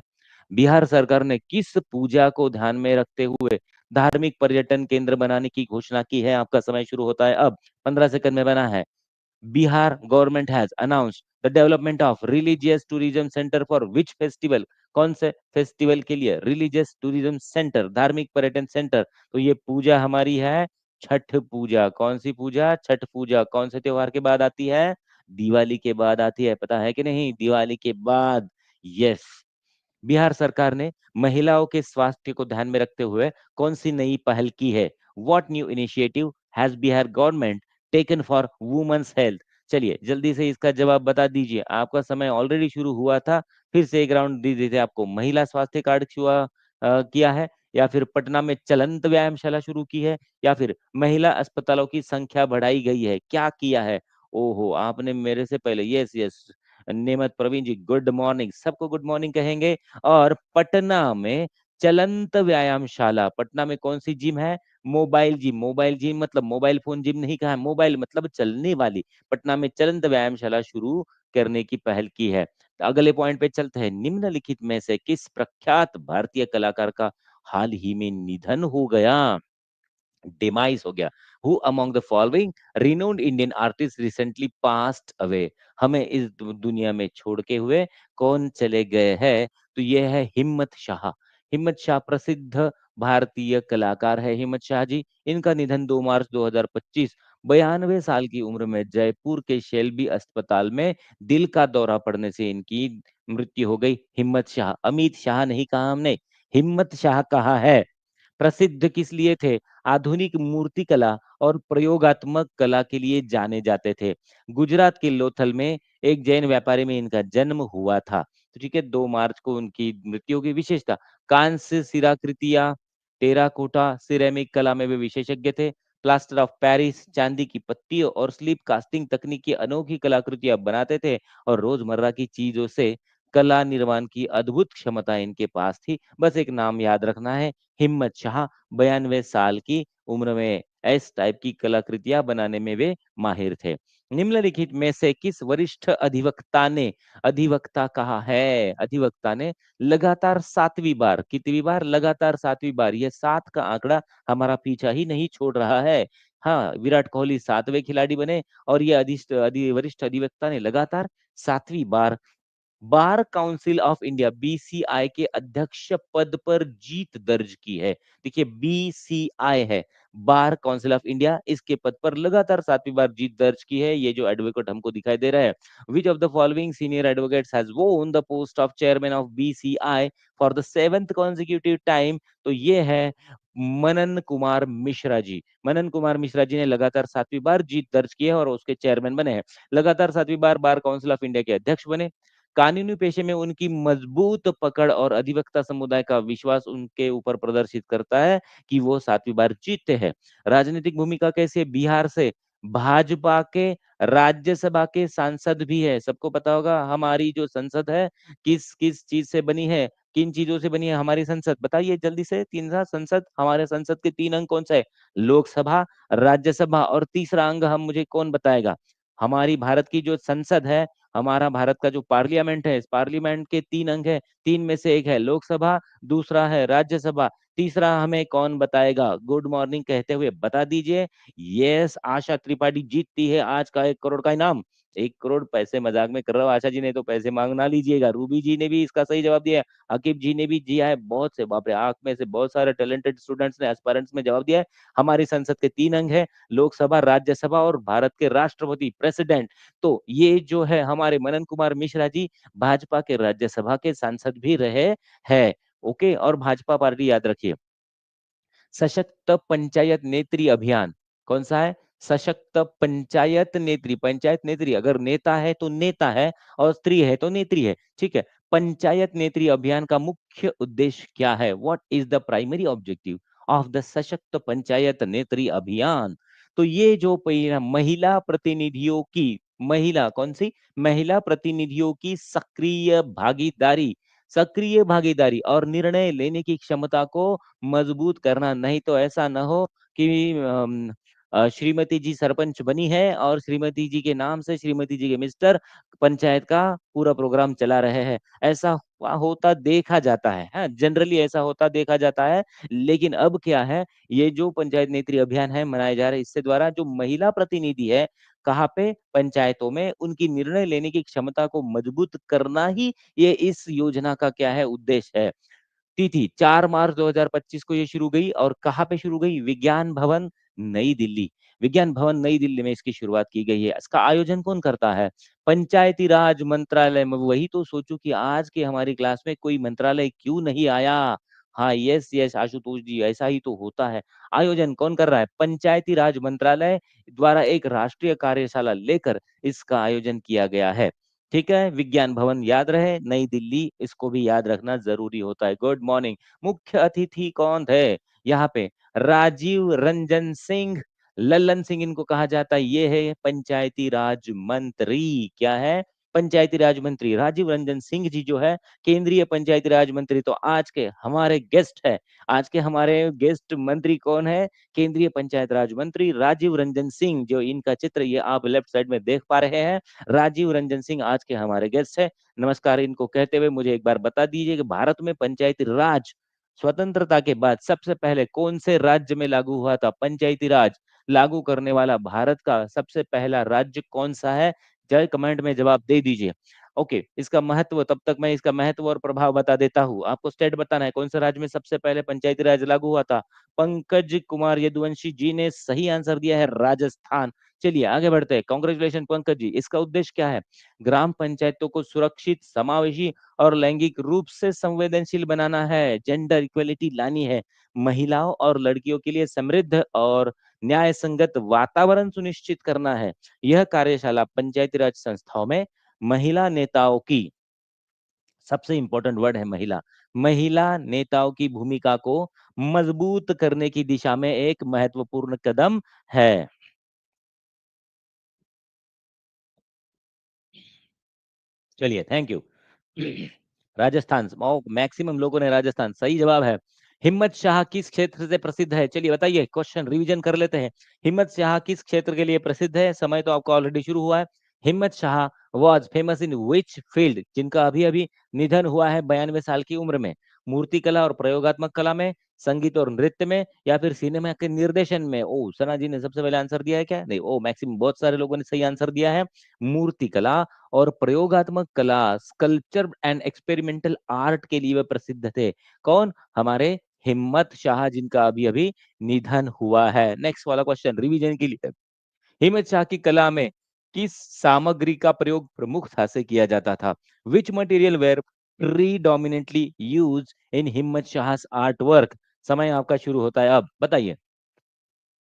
बिहार सरकार ने किस पूजा को ध्यान में रखते हुए धार्मिक पर्यटन केंद्र बनाने की घोषणा की है? आपका समय शुरू होता है अब, 15 सेकंड में बना है। Bihar government has announced the development of religious tourism centre for which festival? कौन से फेस्टिवल के लिए रिलीजियस टूरिज्म सेंटर, धार्मिक पर्यटन सेंटर? तो ये पूजा हमारी है छठ पूजा। कौन सी पूजा? छठ पूजा। कौन से त्योहार के बाद आती है? दिवाली के बाद आती है, पता है कि नहीं? दिवाली के बाद। यस, बिहार सरकार ने महिलाओं के स्वास्थ्य को ध्यान में रखते हुए कौन सी नई पहल की है? What new initiative has Bihar government taken for women's health? चलिए, जल्दी से इसका जवाब बता दीजिए। आपका समय ऑलरेडी शुरू हुआ था, फिर से एक राउंड दे देते आपको। महिला स्वास्थ्य कार्ड छुआ किया है, या फिर पटना में चलंत व्यायामशाला शुरू की है, या फिर महिला अस्पतालों की संख्या बढ़ाई गई है, क्या किया है? ओहो, आपने मेरे से पहले, यस यस, नेमत प्रवीण जी, गुड मॉर्निंग, सबको गुड मॉर्निंग कहेंगे। और पटना में चलंत व्यायामशाला, पटना में कौन सी जिम है? Mobile gym. मोबाइल जिम मतलब मोबाइल फोन जिम नहीं कहा है, मोबाइल मतलब चलने वाली। पटना में चलंत व्यायामशाला शुरू करने की पहल की है। तो अगले पॉइंट पे चलते हैं। निम्नलिखित में से किस प्रख्यात भारतीय कलाकार का हाल ही में निधन हो गया? डिमाइस हो गया। Who among the following renowned Indian artist recently passed away? हमें इस दुनिया में छोड़ के हुए कौन चले गए हैं? तो ये है हिम्मत शाह। हिम्मत शाह प्रसिद्ध भारतीय कलाकार है, हिम्मत शाह जी। इनका निधन 2 मार्च 2025, 92 साल की उम्र में जयपुर के शेल्बी अस्पताल में दिल का दौरा पड़ने से इनकी मृत्यु हो गई। हिम्मत शाह, अमित शाह नहीं कहा हमने, हिम्मत शाह कहा है। प्रसिद्ध किस लिए थे? आधुनिक मूर्तिकला और प्रयोगात्मक कला के लिए जाने जाते थे। गुजरात के लोथल में एक जैन व्यापारी में इनका जन्म हुआ था। तो ठीक है, 2 मार्च को उनकी मृत्यु की विशेषता, कांस्य शिलाकृतियां, टेराकोटा सिरेमिक कला में वे विशेषज्ञ थे। प्लास्टर ऑफ पेरिस, चांदी की पत्तियों और स्लिप कास्टिंग तकनीक की अनोखी कलाकृतियां बनाते थे, और रोजमर्रा की चीजों से कला निर्माण की अद्भुत क्षमता इनके पास थी। बस एक नाम याद रखना है, हिम्मत शाह। 92 साल की उम्र में इस टाइप की कलाकृतियां बनाने में वे माहिर थे। निम्नलिखित में से किस वरिष्ठ अधिवक्ता ने, अधिवक्ता कहा है, अधिवक्ता ने लगातार 7वीं बार, कितनी बार? लगातार 7वीं बार, यह 7 का आंकड़ा हमारा पीछा ही नहीं छोड़ रहा है। हाँ, विराट कोहली 7वें खिलाड़ी बने, और ये वरिष्ठ अधिवक्ता ने लगातार 7वीं बार bar council of India BCI के अध्यक्ष पद पर जीत दर्ज की है। देखिए, बीसीआई है, बार काउंसिल ऑफ इंडिया, इसके पद पर लगातार 7वीं बार जीत दर्ज की है। ये जो एडवोकेट हमको दिखाई दे रहा है, which of the following senior advocates has won the post of chairman of BCI for the 7th consecutive time? तो ये है मनन कुमार मिश्रा जी। मनन कुमार मिश्रा जी ने लगातार 7वीं बार जीत दर्ज की है और उसके चेयरमैन बने हैं। लगातार 7वीं बार बार काउंसिल ऑफ इंडिया के अध्यक्ष बने। कानूनी पेशे में उनकी मजबूत पकड़ और अधिवक्ता समुदाय का विश्वास उनके ऊपर प्रदर्शित करता है कि वो 7वीं बार जीतते हैं। राजनीतिक भूमिका कैसे? बिहार से भाजपा के राज्यसभा के सांसद भी है। सबको पता होगा हमारी जो संसद है किस किस चीज से बनी है, किन चीजों से बनी है हमारी संसद, बताइए जल्दी से। तीन सा संसद, हमारे संसद के 3 अंग कौन सा है? लोकसभा, राज्यसभा, और तीसरा अंग हम मुझे कौन बताएगा? हमारी भारत की जो संसद है, हमारा भारत का जो पार्लियामेंट है, इस पार्लियामेंट के 3 अंग है। 3 में से एक है लोकसभा, दूसरा है राज्यसभा, तीसरा हमें कौन बताएगा? गुड मॉर्निंग कहते हुए बता दीजिए। यस, आशा त्रिपाठी जीतती है आज का 1 करोड़ का इनाम। 1 करोड़ पैसे मजाक में कर रहा हूँ आशा जी, ने तो पैसे मांग ना लीजिएगा। रूबी जी ने भी इसका सही जवाब दिया है, अकीब जी ने भी दिया है, बहुत से, बाप रे, आंख में से बहुत सारे टैलेंटेड स्टूडेंट्स ने, एस्पायरेंट्स में जवाब दिया है। हमारी संसद के 3 अंग है, लोकसभा, राज्यसभा और भारत के राष्ट्रपति, प्रेसिडेंट। तो ये जो है हमारे मनन कुमार मिश्रा जी भाजपा के राज्यसभा के सांसद भी रहे हैं। ओके, और भाजपा पार्टी याद रखिए। सशक्त पंचायत नेत्री अभियान कौन सा है? सशक्त पंचायत नेत्री, पंचायत नेत्री, अगर नेता है तो नेता है, और स्त्री है तो नेत्री है, ठीक है। पंचायत नेत्री अभियान का मुख्य उद्देश्य क्या है? What is the primary objective of the सशक्त पंचायत नेत्री अभियान? तो ये जो महिला प्रतिनिधियों की, महिला कौन सी? महिला प्रतिनिधियों की सक्रिय भागीदारी, सक्रिय भागीदारी और निर्णय लेने की क्षमता को मजबूत करना। नहीं तो ऐसा ना हो कि श्रीमती जी सरपंच बनी है और श्रीमती जी के नाम से श्रीमती जी के मिस्टर पंचायत का पूरा प्रोग्राम चला रहे हैं। ऐसा होता देखा जाता है, जनरली ऐसा होता देखा जाता है। लेकिन अब क्या है, ये जो पंचायत नेत्री अभियान है मनाए जा रहे हैं, इससे द्वारा जो महिला प्रतिनिधि है, कहाँ पे? पंचायतों में, उनकी निर्णय लेने की क्षमता को मजबूत करना ही ये इस योजना का क्या है? उद्देश्य है। तिथि 4 मार्च 2025 को ये शुरू गई, और कहाँ पे शुरू गई? विज्ञान भवन, नई दिल्ली। विज्ञान भवन नई दिल्ली में इसकी शुरुआत की गई है। इसका आयोजन कौन करता है? पंचायती राज मंत्रालय में। वही तो सोचूं कि आज के हमारी क्लास में कोई मंत्रालय क्यों नहीं आया। हाँ, यस यस आशुतोष जी, ऐसा ही तो होता है। आयोजन कौन कर रहा है? पंचायती राज मंत्रालय द्वारा एक राष्ट्रीय कार्यशाला लेकर इसका आयोजन किया गया है। ठीक है, विज्ञान भवन याद रहे, नई दिल्ली, इसको भी याद रखना जरूरी होता है। Good morning. मुख्य अतिथि कौन है यहाँ पे? राजीव रंजन सिंह, लल्लन सिंह इनको कहा जाता है। ये है पंचायती राज मंत्री। क्या है? पंचायती राज मंत्री राजीव रंजन सिंह जी जो है केंद्रीय पंचायती राज मंत्री। तो आज के हमारे गेस्ट है, आज के हमारे गेस्ट मंत्री कौन है? केंद्रीय पंचायत राज मंत्री राजीव रंजन सिंह। जो इनका चित्र ये आप लेफ्ट साइड में देख पा रहे हैं, राजीव रंजन सिंह आज के हमारे गेस्ट है। नमस्कार इनको कहते हुए मुझे एक बार बता दीजिए कि भारत में पंचायती राज स्वतंत्रता के बाद सबसे पहले कौन से राज्य में लागू हुआ था? पंचायती राज लागू करने वाला भारत का सबसे पहला राज्य कौन सा है? जय कमेंट में जवाब दे दीजिए। ओके, इसका महत्व, तब तक मैं इसका महत्व और प्रभाव बता देता हूँ। आपको स्टेट बताना है कौन सा राज्य में सबसे पहले पंचायती राज लागू हुआ था। पंकज कुमार यदुवंशी जी ने सही आंसर दिया है, राजस्थान। चलिए आगे बढ़ते हैं। कांग्रेचुलेशन पंकज जी। इसका उद्देश्य क्या है? ग्राम पंचायतों को सुरक्षित, समावेशी और लैंगिक रूप से संवेदनशील बनाना है, जेंडर इक्वलिटी लानी है, महिलाओं और लड़कियों के लिए समृद्ध और न्याय संगत वातावरण सुनिश्चित करना है। यह कार्यशाला पंचायती राज संस्थाओं में महिला नेताओं की, सबसे इंपॉर्टेंट वर्ड है महिला, महिला नेताओं की भूमिका को मजबूत करने की दिशा में एक महत्वपूर्ण कदम है। चलिए, थैंक यू। राजस्थान, मैक्सिमम लोगों ने राजस्थान सही जवाब है। हिम्मत शाह किस क्षेत्र से प्रसिद्ध है? चलिए बताइए, क्वेश्चन रिवीजन कर लेते हैं। हिम्मत शाह किस क्षेत्र के लिए प्रसिद्ध है? समय तो आपका ऑलरेडी शुरू हुआ है। हिम्मत Shah was famous in which field? जिनका अभी अभी निधन हुआ है 92 साल की उम्र में। मूर्ति कला और प्रयोगात्मक कला में, संगीत और नृत्य में, या फिर सिनेमा के निर्देशन में? ओ, सना जी ने सबसे पहले आंसर दिया है क्या? नहीं, ओ मैक्सिमम बहुत सारे लोगों ने सही आंसर दिया है। मूर्ति कला और प्रयोगात्मक कला, स्कल्पचर एंड एक्सपेरिमेंटल आर्ट के लिए वे प्रसिद्ध थे। कौन? हमारे हिम्मत शाह, जिनका अभी अभी निधन हुआ है। नेक्स्ट वाला क्वेश्चन रिवीजन के लिए। हिम्मत शाह की कला में किस सामग्री का प्रयोग प्रमुखता से किया जाता था? Which material were predominantly use in Himmat Shah art work? समय आपका शुरू होता है, अब बताइए।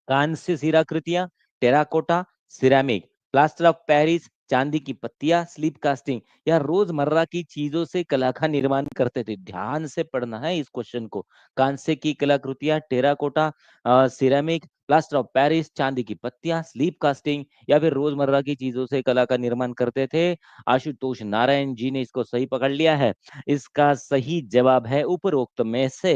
कांस्य शिराकृतियां, terracotta, ceramic, plaster of Paris, चांदी की पत्तियां, स्लिप कास्टिंग, या रोजमर्रा की चीजों से कला का निर्माण करते थे? ध्यान से पढ़ना है इस क्वेश्चन को। कांस्य की कलाकृतियां, terracotta, ceramic, plaster of Paris, चांदी की पत्तियां, स्लीप कास्टिंग, या फिर रोजमर्रा की चीजों से कला का निर्माण करते थे? आशुतोष नारायण जी ने इसको सही पकड़ लिया है। इसका सही जवाब है उपरोक्त में से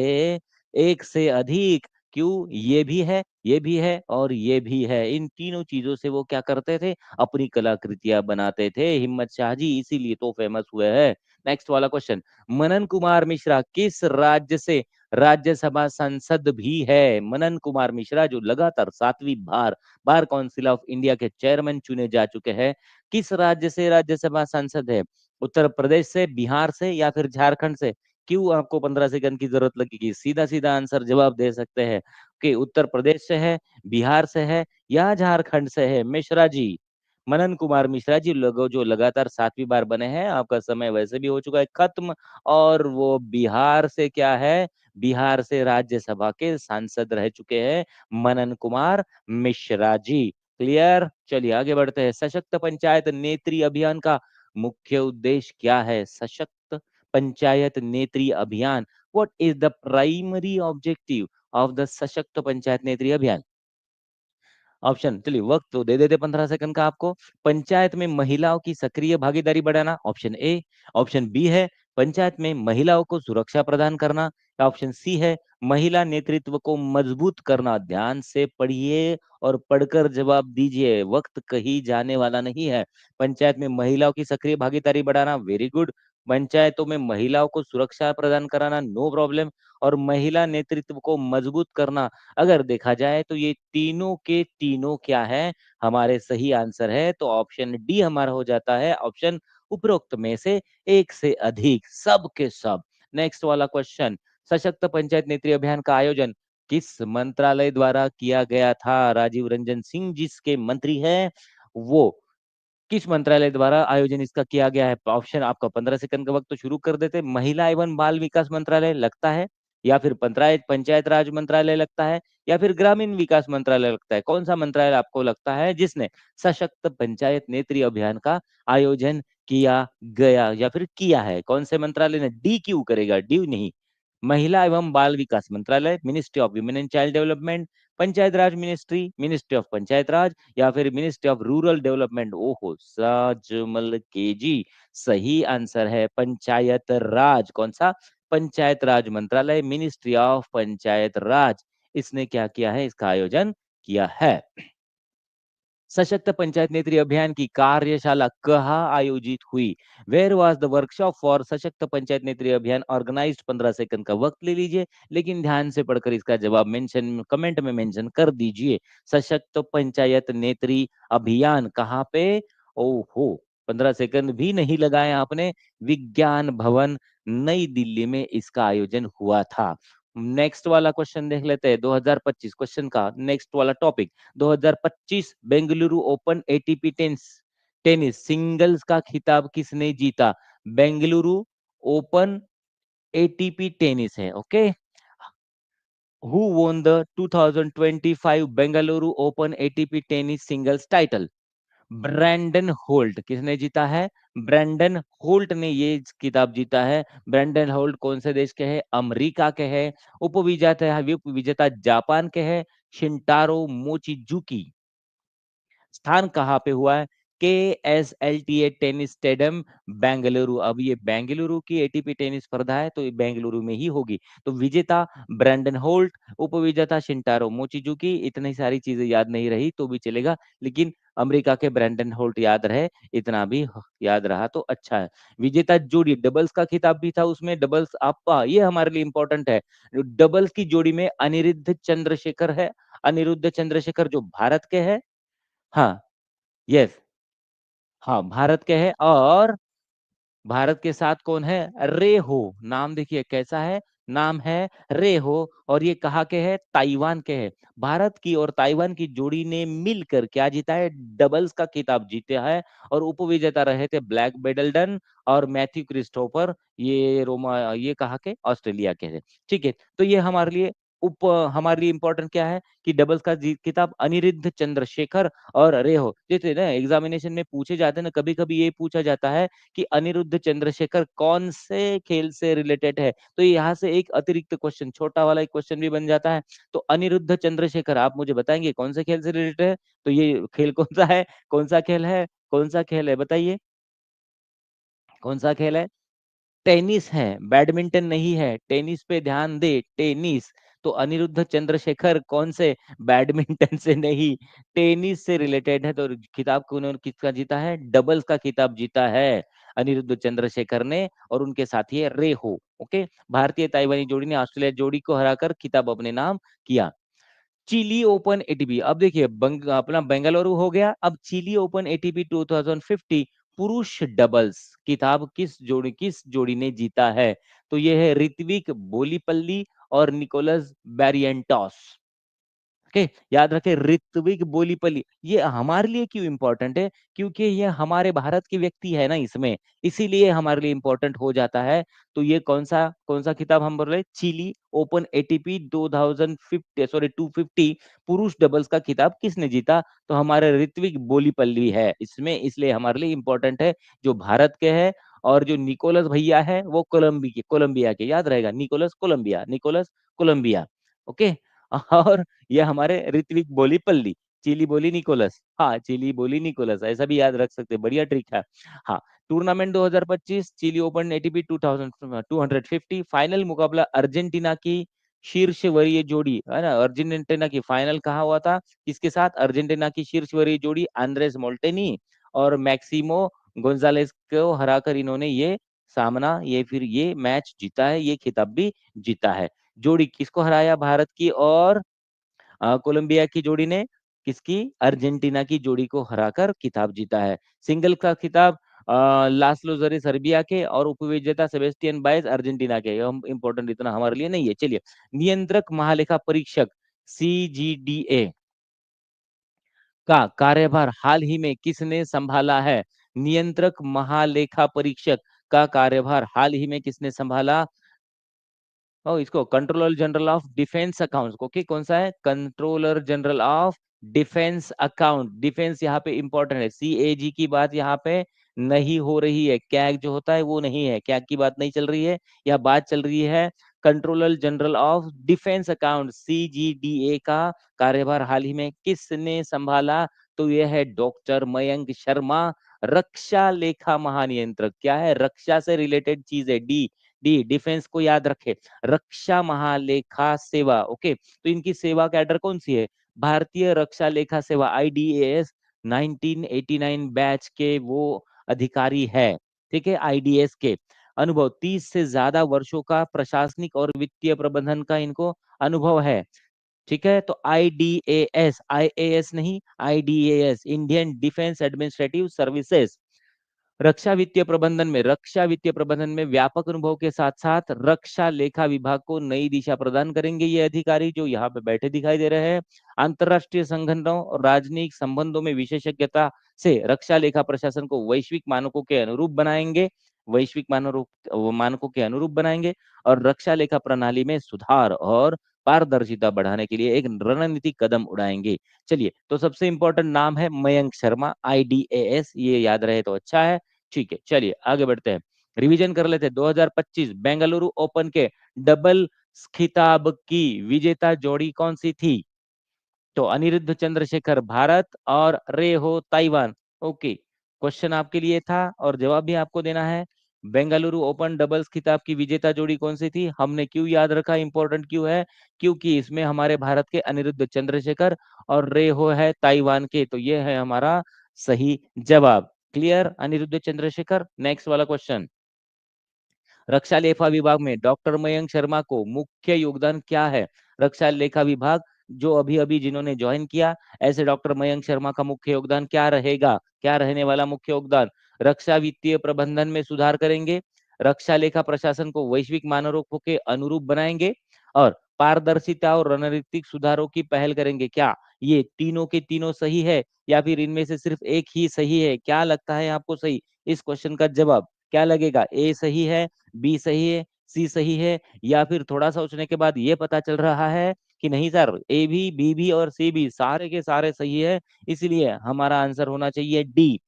एक से अधिक। क्यों? ये भी है, ये भी है और ये भी है। इन तीनों चीजों से वो क्या करते थे? अपनी कलाकृतियां बनाते थे हिम्मत शाह जी, इसीलिए तो फेमस हुए हैं। नेक्स्ट वाला क्वेश्चन। मनन कुमार मिश्रा किस राज्य से राज्यसभा सांसद भी है? मनन कुमार मिश्रा जो लगातार 7वीं बार बार काउंसिल ऑफ इंडिया के चेयरमैन चुने जा चुके हैं, किस राज्य से राज्यसभा सांसद है? उत्तर प्रदेश से, बिहार से, या फिर झारखंड से? क्यों आपको 15 सेकंड की जरूरत लगेगी? सीधा सीधा आंसर जवाब दे सकते हैं कि उत्तर प्रदेश से है, बिहार से है, या झारखंड से है। मिश्रा जी, मनन कुमार मिश्रा जी लोगो जो लगातार 7वीं बार बने हैं, आपका समय वैसे भी हो चुका है खत्म। और वो बिहार से क्या है? बिहार से राज्यसभा के सांसद रह चुके हैं मनन कुमार मिश्रा जी। क्लियर? चलिए आगे बढ़ते हैं। सशक्त पंचायत नेत्री अभियान का मुख्य उद्देश्य क्या है? सशक्त पंचायत नेत्री अभियान, what is the primary objective of the सशक्त पंचायत नेत्री अभियान? ऑप्शन, चलिए वक्त तो दे देते 15 सेकंड का आपको। पंचायत में महिलाओं की सक्रिय भागीदारी बढ़ाना, ऑप्शन ए। ऑप्शन बी है पंचायत में महिलाओं को सुरक्षा प्रदान करना। ऑप्शन सी है महिला नेतृत्व को मजबूत करना। ध्यान से पढ़िए और पढ़कर जवाब दीजिए, वक्त कहीं जाने वाला नहीं है। पंचायत में महिलाओं की सक्रिय भागीदारी बढ़ाना, वेरी गुड। पंचायतों में महिलाओं को सुरक्षा प्रदान कराना, नो प्रॉब्लम। और महिला नेतृत्व को मजबूत करना, अगर देखा जाए तो ये तीनों के तीनों क्या है? हमारे सही आंसर है। तो ऑप्शन डी हमारा हो जाता है ऑप्शन उपरोक्त में से एक से अधिक, सब के सब। नेक्स्ट वाला क्वेश्चन। सशक्त पंचायत नेत्री अभियान का आयोजन किस मंत्रालय द्वारा किया गया था? राजीव रंजन सिंह जिसके मंत्री हैं, वो किस मंत्रालय द्वारा आयोजन इसका किया गया है? ऑप्शन आपका 15 सेकंड का वक्त तो शुरू कर देते। महिला एवं बाल विकास मंत्रालय लगता है, या फिर पंचायत पंचायत राज मंत्रालय लगता है, या फिर ग्रामीण विकास मंत्रालय लगता है? कौन सा मंत्रालय आपको लगता है जिसने सशक्त पंचायत नेत्री अभियान का आयोजन किया गया या फिर किया है? कौन से मंत्रालय ने? डी क्यों करेगा? डी नहीं। महिला एवं बाल विकास मंत्रालय, ministry of women and child development, panchayat raj ministry, ministry of panchayat raj या फिर मिनिस्ट्री ऑफ रूरल डेवलपमेंट। ओहो साजमल के जी, सही आंसर है पंचायत राज। कौन सा? पंचायत राज मंत्रालय, मिनिस्ट्री ऑफ पंचायत राज, इसने क्या किया है? इसका आयोजन किया है। सशक्त पंचायत नेत्री अभियान की कार्यशाला कहाँ आयोजित हुई? Where was the workshop for सशक्त पंचायत नेत्री अभियान ऑर्गेनाइज्ड? 15 सेकंड का वक्त ले लीजिए, लेकिन ध्यान से पढ़कर इसका जवाब मेंशन कमेंट में मेंशन कर दीजिए। सशक्त पंचायत नेत्री अभियान कहाँ पे? ओहो, 15 सेकंड भी नहीं लगाए आपने। विज्ञान भवन नई दिल्ली में इसका आयोजन हुआ था। नेक्स्ट वाला क्वेश्चन देख लेते हैं 2025 क्वेश्चन का नेक्स्ट वाला टॉपिक। 2025 Bengaluru open ATP tennis singles का खिताब किसने जीता? बेंगलुरु ओपन एटीपी टेनिस है, okay. Who won the 2025 Bengaluru open ATP tennis singles title? Brandon Holt. किसने जीता है? ब्रैंडन होल्ट ने ये खिताब जीता है। ब्रैंडन होल्ट कौन से देश के हैं? अमेरिका के हैं। उपविजेता जापान के हैं। शिंटारो मोचिजुकी। स्थान कहाँ पे हुआ है? KSLTA tennis stadium Bengaluru. अब ये बेंगलुरु की एटीपी टेनिस स्पर्धा है तो ये बेंगलुरु में ही होगी। तो विजेता ब्रैंडन होल्ट, उपविजेता शिंटारो मोचिजुकी। इतनी सारी चीजें याद नहीं रही तो भी चलेगा, लेकिन अमेरिका के ब्रैंडन होल्ट याद रहे, इतना भी याद रहा तो अच्छा है। विजेता जोड़ी डबल्स का खिताब भी था उसमें। डबल्स आपका ये हमारे लिए इंपॉर्टेंट है। डबल्स की जोड़ी में अनिरुद्ध चंद्रशेखर है। अनिरुद्ध चंद्रशेखर जो भारत के हैं। हाँ, यस, हाँ भारत के हैं। और भारत के साथ कौन है? रेहो। नाम देखिए कैसा है, नाम है रेहो। और ये कहाँ के हैं? ताइवान के हैं। भारत की और ताइवान की जोड़ी ने मिलकर क्या जीता है? डबल्स का खिताब जीता है। और उपविजेता रहे थे ब्लैक बेडल्डन और मैथ्यू क्रिस्टोफर। ये ये कहाँ के? ऑस्ट्रेलिया के थे। ठीक है, तो ये हमारे लिए हमारे लिए इंपॉर्टेंट क्या है कि डबल्स का खिताब अनिरुद्ध चंद्रशेखर और रेहो। जैसे ना एग्जामिनेशन में पूछे जाते हैं ना, कभी कभी ये पूछा जाता है कि अनिरुद्ध चंद्रशेखर कौन से खेल से रिलेटेड है, तो यहाँ से एक अतिरिक्त क्वेश्चन, छोटा वाला एक क्वेश्चन भी बन जाता है। तो अनिरुद्ध चंद्रशेखर आप मुझे बताएंगे कौन से खेल से रिलेटेड है? तो ये खेल कौन सा है? कौन सा खेल है? कौन सा खेल है बताइए? कौन सा खेल है? टेनिस है, बैडमिंटन नहीं है। टेनिस पे ध्यान दे, टेनिस। तो अनिरुद्ध चंद्रशेखर कौन से? बैडमिंटन से नहीं, टेनिस से रिलेटेड है। तो खिताब को उन्होंने किसका जीता है? डबल्स का खिताब जीता है अनिरुद्ध चंद्रशेखर ने और उनके साथी है रेहो। ओके, भारतीय ताइवानी जोड़ी ने ऑस्ट्रेलिया जोड़ी को हराकर खिताब अपने नाम किया। चिली ओपन एटीपी, अब देखिए अपना बेंगलुरु हो गया। अब चिली ओपन एटीपी 2050 पुरुष डबल्स किताब किस जोड़ी ने जीता है? तो ये है ऋत्विक बोलीपल्ली और निकोलस बैरियंटॉस। ओके, याद रखें ऋत्विक बोलीपल्ली। ये हमारे लिए क्यों इंपॉर्टेंट है? क्योंकि ये हमारे भारत के व्यक्ति है ना इसमें, इसीलिए हमारे लिए इंपॉर्टेंट हो जाता है। तो ये कौन सा खिताब हम बोल रहे हैं? चिली ओपन एटीपी 2050 सॉरी 250 पुरुष डबल्स का खिताब किसने जीता? तो हमारे ऋत्विक बोलीपल्ली है इसमें, इसलिए हमारे लिए इंपॉर्टेंट है। जो भारत के है और जो निकोलस भैया है वो कोलंबिया के, याद रहेगा निकोलस कोलंबिया। ओके, और ये हमारे ऋत्विक बोलीपल्ली, चिली बोली निकोलस। हाँ, चिली बोली निकोलस, ऐसा भी याद रख सकते हैं, बढ़िया ट्रिक है। हाँ, tournament 2025 Chile open ATP 2250 final मुकाबला अर्जेंटीना की शीर्ष वरीय जोड़ी है ना। अर्जेंटीना की फाइनल कहाँ हुआ था? किसके साथ? अर्जेंटीना की शीर्ष वरीय जोड़ी आंद्रेस मोल्टेनी और मैक्सिमो गोंजालेस को हराकर इन्होंने ये मैच जीता है, ये खिताब भी जीता है। जोड़ी किसको हराया भारत की और कोलंबिया की जोड़ी ने? किसकी? अर्जेंटीना की जोड़ी को हराकर खिताब जीता है। सिंगल का खिताब लास्लो जरे सर्बिया के और उपविजेता सेबेस्टियन बायस अर्जेंटीना के। हम इंपॉर्टेंट इतना हमारे लिए नहीं है। चलिए, नियंत्रक महालेखा परीक्षक CGDA का कार्यभार हाल ही में किसने संभाला है? नियंत्रक महालेखा परीक्षक का कार्यभार हाल ही में किसने संभाला? इसको controller general of defence accounts. Okay, कौन सा है? Controller general of defence account. Defence यहाँ पे इंपॉर्टेंट है, CAG की बात यहाँ पे नहीं हो रही है। कैग जो होता है वो नहीं है, कैग की बात नहीं चल रही है, यह बात चल रही है controller general of defence account CGDA का कार्यभार हाल ही में किसने संभाला? तो यह है डॉक्टर मयंक शर्मा, रक्षा लेखा महानियंत्रक। क्या है? रक्षा से रिलेटेड चीज है। डी, डी डिफेंस को याद रखे, रक्षा महालेखा सेवा। ओके, तो इनकी सेवा कैडर कौन सी है? भारतीय रक्षा लेखा सेवा IDAS 1989 बैच के वो अधिकारी है। ठीक है, IDS के अनुभव 30 से ज्यादा वर्षों का प्रशासनिक और वित्तीय प्रबंधन का इनको अनुभव है। ठीक है, तो IDAS, IAS नहीं, IDAS Indian defence administrative services. रक्षा वित्तीय प्रबंधन में व्यापक अनुभव के साथ साथ रक्षा लेखा विभाग को नई दिशा प्रदान करेंगे ये अधिकारी जो यहाँ पे बैठे दिखाई दे रहे हैं। अंतरराष्ट्रीय संगठनों और राजनयिक संबंधों में विशेषज्ञता से रक्षा लेखा प्रशासन को वैश्विक मानकों के अनुरूप बनाएंगे, वैश्विक मानकों के अनुरूप बनाएंगे और रक्षा लेखा प्रणाली में सुधार और पारदर्शिता बढ़ाने के लिए एक रणनीतिक कदम उठाएंगे। चलिए, तो सबसे इंपॉर्टेंट नाम है मयंक शर्मा, IDAS, ये याद रहे तो अच्छा है। ठीक है, चलिए आगे बढ़ते हैं, रिवीजन कर लेते हैं। 2025 बेंगलुरु ओपन के डबल खिताब की विजेता जोड़ी कौन सी थी? तो अनिरुद्ध चंद्रशेखर भारत और रेहो ताइवान। ओके, क्वेश्चन आपके लिए था और जवाब भी आपको देना है। बेंगलुरु ओपन डबल्स खिताब की विजेता जोड़ी कौन सी थी? हमने क्यों याद रखा, इंपॉर्टेंट क्यों है? क्योंकि इसमें हमारे भारत के अनिरुद्ध चंद्रशेखर और रेहो है ताइवान के, तो ये है हमारा सही जवाब। क्लियर, अनिरुद्ध चंद्रशेखर। नेक्स्ट वाला क्वेश्चन, रक्षा लेखा विभाग में डॉक्टर मयंक शर्मा को मुख्य योगदान क्या है? रक्षा लेखा विभाग जो अभी अभी जिन्होंने ज्वाइन किया, ऐसे डॉक्टर मयंक शर्मा का मुख्य योगदान क्या रहेगा? क्या रहने वाला मुख्य योगदान? रक्षा वित्तीय प्रबंधन में सुधार करेंगे, रक्षा लेखा प्रशासन को वैश्विक मानकों के अनुरूप बनाएंगे और पारदर्शिता और रणनीतिक सुधारों की पहल करेंगे। क्या ये तीनों के तीनों सही है या फिर इनमें से सिर्फ एक ही सही है? क्या लगता है आपको सही? इस क्वेश्चन का जवाब क्या लगेगा? ए सही है, बी सही है, सी सही है, या फिर थोड़ा सोचने के बाद ये पता चल रहा है कि नहीं सर, ए भी, बी भी और सी भी सारे के सारे सही है, इसलिए हमारा आंसर होना चाहिए डी।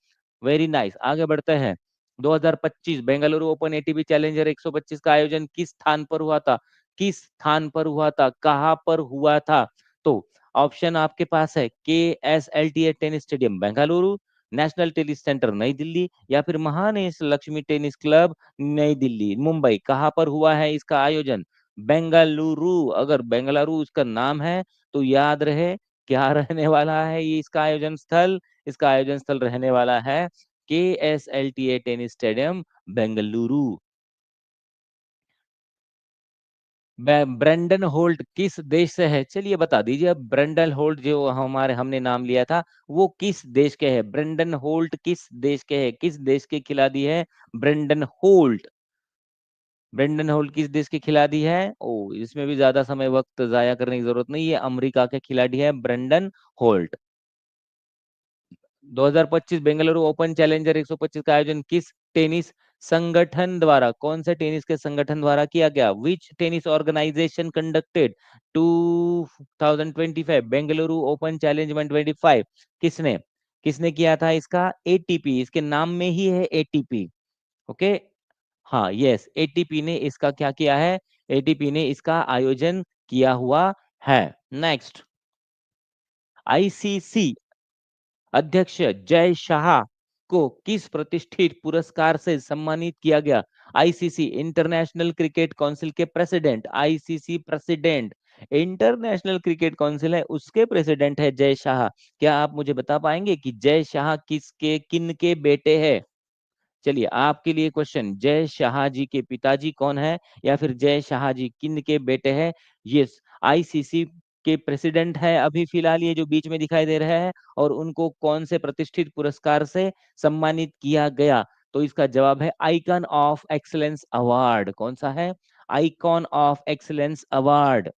वेरी नाइस, आगे बढ़ते हैं। 2025 बेंगलुरु ओपन ATP चैलेंजर 125 का आयोजन किस स्थान पर हुआ था? किस स्थान पर हुआ था, कहां पर हुआ था? तो ऑप्शन आपके पास है KSLTA tennis stadium Bengaluru, national tennis centre नई दिल्ली, या फिर महानेश लक्ष्मी टेनिस क्लब नई दिल्ली, मुंबई। कहाँ पर हुआ है इसका आयोजन? बेंगलुरु। अगर बेंगलुरु इसका नाम है तो याद रहे क्या रहने वाला है ये इसका आयोजन स्थल? इसका आयोजन स्थल रहने वाला है KSLTA tennis stadium Bengaluru. Brandon Holt किस देश से है? चलिए बता दीजिए, अब ब्रेंडन होल्ट जो हमारे हमने नाम लिया था वो किस देश के है? ब्रेंडन होल्ट किस देश के है? किस देश के खिलाड़ी है ब्रेंडन होल्ट? ब्रेंडन होल्ट किस देश के खिलाड़ी है? ओ, इसमें भी ज्यादा समय वक्त जाया करने की जरूरत नहीं है, अमेरिका के खिलाड़ी है Brandon Holt. 2025 Bengaluru open challenger 125 का आयोजन किस टेनिस संगठन द्वारा, कौन से टेनिस के संगठन द्वारा किया गया? Which tennis organization conducted 2025 Bengaluru open challenge 125? किसने किसने किया था इसका? ATP, इसके नाम में ही है ATP। ओके, हाँ, यस, ATP ने इसका क्या किया है? ATP ने इसका आयोजन किया हुआ है। नेक्स्ट, ICC अध्यक्ष जय शाह को किस प्रतिष्ठित पुरस्कार से सम्मानित किया गया? ICC इंटरनेशनल क्रिकेट काउंसिल के president, ICC president, international cricket council है उसके प्रेसिडेंट है जय शाह। क्या आप मुझे बता पाएंगे कि जय शाह किसके किन के बेटे हैं? चलिए आपके लिए क्वेश्चन, जय शाह जी के पिताजी कौन है या फिर जय शाह जी किन के बेटे हैं? ये ICC के प्रेसिडेंट है अभी फिलहाल ये जो बीच में दिखाई दे रहे हैं, और उनको कौन से प्रतिष्ठित पुरस्कार से सम्मानित किया गया? तो इसका जवाब है आइकन ऑफ एक्सीलेंस अवार्ड। कौन सा है? Icon of excellence award.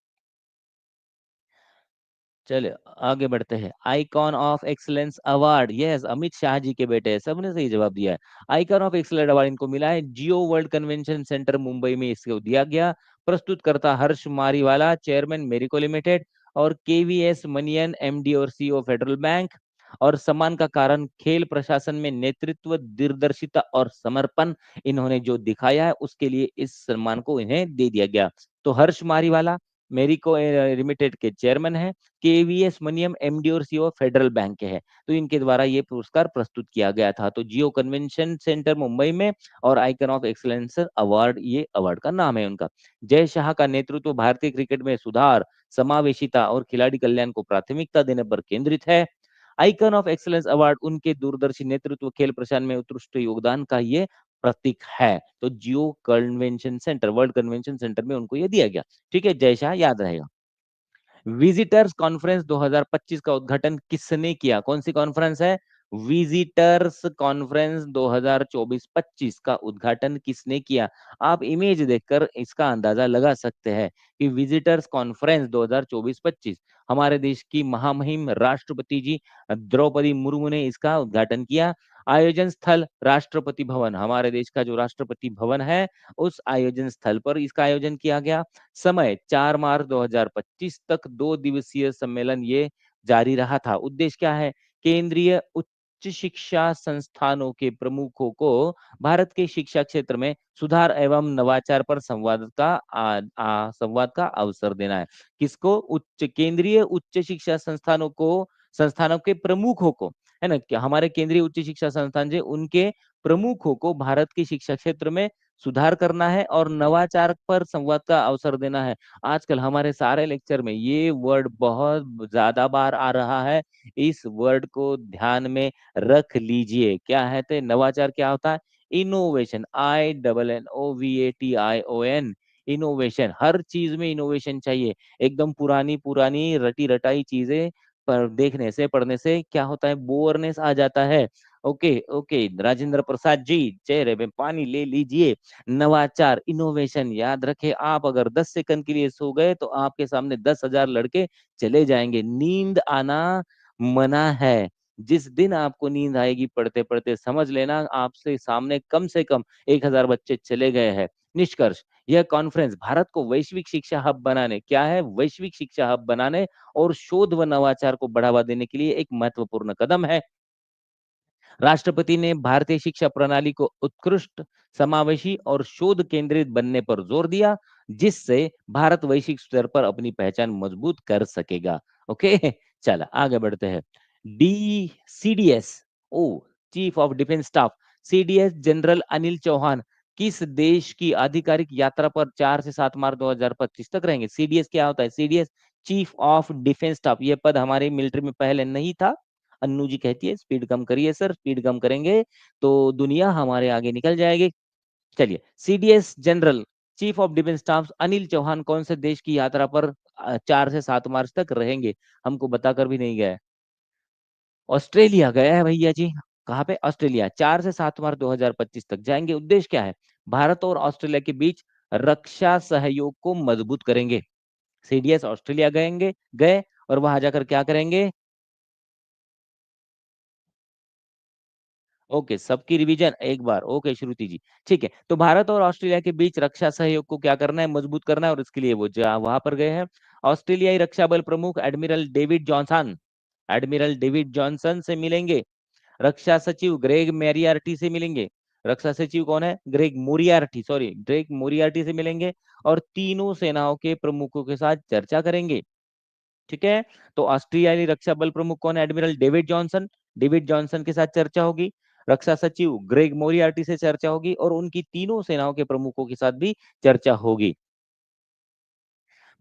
चले आगे बढ़ते हैं, icon of excellence award, yes, Amit Shah ji के बेटे हैं, सबने सही जवाब दिया है। आइकॉन ऑफ एक्सीलेंस अवार्ड इनको मिला है Jio world convention centre Mumbai में, इसको दिया गया। प्रस्तुतकर्ता हर्ष मारीवाला, चेयरमैन मेरिको लिमिटेड, और KVS मनियन MD और CEO फेडरल बैंक। और सम्मान का कारण खेल प्रशासन में नेतृत्व, दूरदर्शिता और समर्पण इन्होंने जो दिखाया है उसके लिए इस सम्मान को इन्हें दे दिया गया। तो हर्ष मारीवाला मेरिको लिमिटेड के चेयरमैन हैं, केवीएस मनियम एमडी और सीईओ फेडरल बैंक के हैं। तो इनके द्वारा ये पुरस्कार प्रस्तुत किया गया था। तो जियो कन्वेंशन सेंटर मुंबई में और आइकन ऑफ एक्सीलेंस अवार्ड, ये अवार्ड का नाम है उनका। जय शाह का नेतृत्व भारतीय क्रिकेट में सुधार, समावेशिता और खिलाड़ी कल्याण को प्राथमिकता देने पर केंद्रित है। आइकन ऑफ एक्सीलेंस अवार्ड उनके दूरदर्शी नेतृत्व, खेल प्रशासन में उत्कृष्ट योगदान का ये प्रतीक है। तो Jio convention centre, world convention centre में उनको ये दिया गया। ठीक है, जय शाह याद रहेगा। विजिटर्स कॉन्फ्रेंस 2025 का उद्घाटन किसने किया? कौन सी कॉन्फ्रेंस है? विजिटर्स कॉन्फ्रेंस 2024-25 का उद्घाटन किसने किया? आप इमेज देखकर इसका अंदाजा लगा सकते हैं कि विजिटर्स कॉन्फ्रेंस 2024-25 हमारे देश की महामहिम राष्ट्रपति जी द्रौपदी मुर्मू ने इसका उद्घाटन किया। आयोजन स्थल राष्ट्रपति भवन, हमारे देश का जो राष्ट्रपति भवन है उस आयोजन स्थल पर इसका आयोजन किया गया। समय 4 मार्च 2025 तक 2 दिवसीय सम्मेलन ये जारी रहा था। उद्देश्य क्या है? केंद्रीय उच्च शिक्षा संस्थानों के प्रमुखों को भारत के शिक्षा क्षेत्र में सुधार एवं नवाचार पर संवाद का अवसर देना है। किसको? उच्च केंद्रीय उच्च शिक्षा संस्थानों को, संस्थानों के प्रमुखों को, है ना? कि हमारे केंद्रीय उच्च शिक्षा संस्थान जो उनके प्रमुखों को भारत के शिक्षा क्षेत्र में सुधार करना है और नवाचार पर संवाद का अवसर देना है। आजकल हमारे सारे लेक्चर में ये वर्ड बहुत ज्यादा बार आ रहा है। इस वर्ड को ध्यान में रख लीजिए। क्या है? तो नवाचार क्या होता है? Innovation, INNOVATION, innovation. हर चीज में इनोवेशन चाहिए। एकदम पुरानी पुरानी रटी रटाई चीजें पर देखने से, पढ़ने से क्या होता है? बोरनेस आ जाता है। ओके ओके, राजेंद्र प्रसाद जी चेहरे में पानी ले लीजिए। नवाचार, इनोवेशन याद रखे। आप अगर 10 सेकंड के लिए सो गए तो आपके सामने 10,000 लड़के चले जाएंगे। नींद आना मना है। जिस दिन आपको नींद आएगी पढ़ते पढ़ते, समझ लेना आपसे सामने कम से कम 1,000 बच्चे चले गए हैं। निष्कर्ष, यह कॉन्फ्रेंस भारत को वैश्विक शिक्षा हब बनाने, क्या है? वैश्विक शिक्षा हब बनाने और शोध व नवाचार को बढ़ावा देने के लिए एक महत्वपूर्ण कदम है। राष्ट्रपति ने भारतीय शिक्षा प्रणाली को उत्कृष्ट, समावेशी और शोध केंद्रित बनने पर जोर दिया, जिससे भारत वैश्विक स्तर पर अपनी पहचान मजबूत कर सकेगा। ओके, चला आगे बढ़ते हैं। D CDS, oh chief of defence staff, CDS general Anil Chauhan किस देश की आधिकारिक यात्रा पर 4 से 7 मार्च 2025 तक रहेंगे? सीडीएस क्या होता है? CDS chief of defence staff, ये पद हमारे मिलिट्री में पहले नहीं था। अन्नू जी कहती है स्पीड कम करिए सर, स्पीड कम करेंगे तो दुनिया हमारे आगे निकल जाएगी। चलिए, CDS general chief of defence staff Anil Chauhan कौन से देश की यात्रा पर 4 से 7 मार्च तक रहेंगे? हमको बताकर भी नहीं गए। ऑस्ट्रेलिया गया है भैया जी। कहाँ पे? ऑस्ट्रेलिया। 4 से 7 मार्च 2025 तक जाएंगे। उद्देश्य क्या है? भारत और ऑस्ट्रेलिया के बीच रक्षा सहयोग को मजबूत करेंगे। सीडीएस ऑस्ट्रेलिया गएंगे, गए और वहां जाकर क्या करेंगे? ओके, सबकी रिवीजन एक बार। ओके श्रुति जी, ठीक है। तो भारत और ऑस्ट्रेलिया के बीच रक्षा सहयोग को क्या करना है? मजबूत करना है और इसके लिए वो वहां पर गए हैं। ऑस्ट्रेलियाई रक्षा बल प्रमुख एडमिरल डेविड जॉनसन से मिलेंगे। रक्षा सचिव ग्रेग मेरियार्टी से मिलेंगे। रक्षा सचिव कौन है? ग्रेग मोरियार्टी से मिलेंगे और तीनों सेनाओं के प्रमुखों के साथ चर्चा करेंगे। ठीक है, तो ऑस्ट्रेलियाई रक्षा बल प्रमुख कौन है? एडमिरल डेविड जॉनसन के साथ चर्चा होगी। रक्षा सचिव ग्रेग मोरियार्टी से चर्चा होगी और उनकी तीनों सेनाओं के प्रमुखों के साथ भी चर्चा होगी।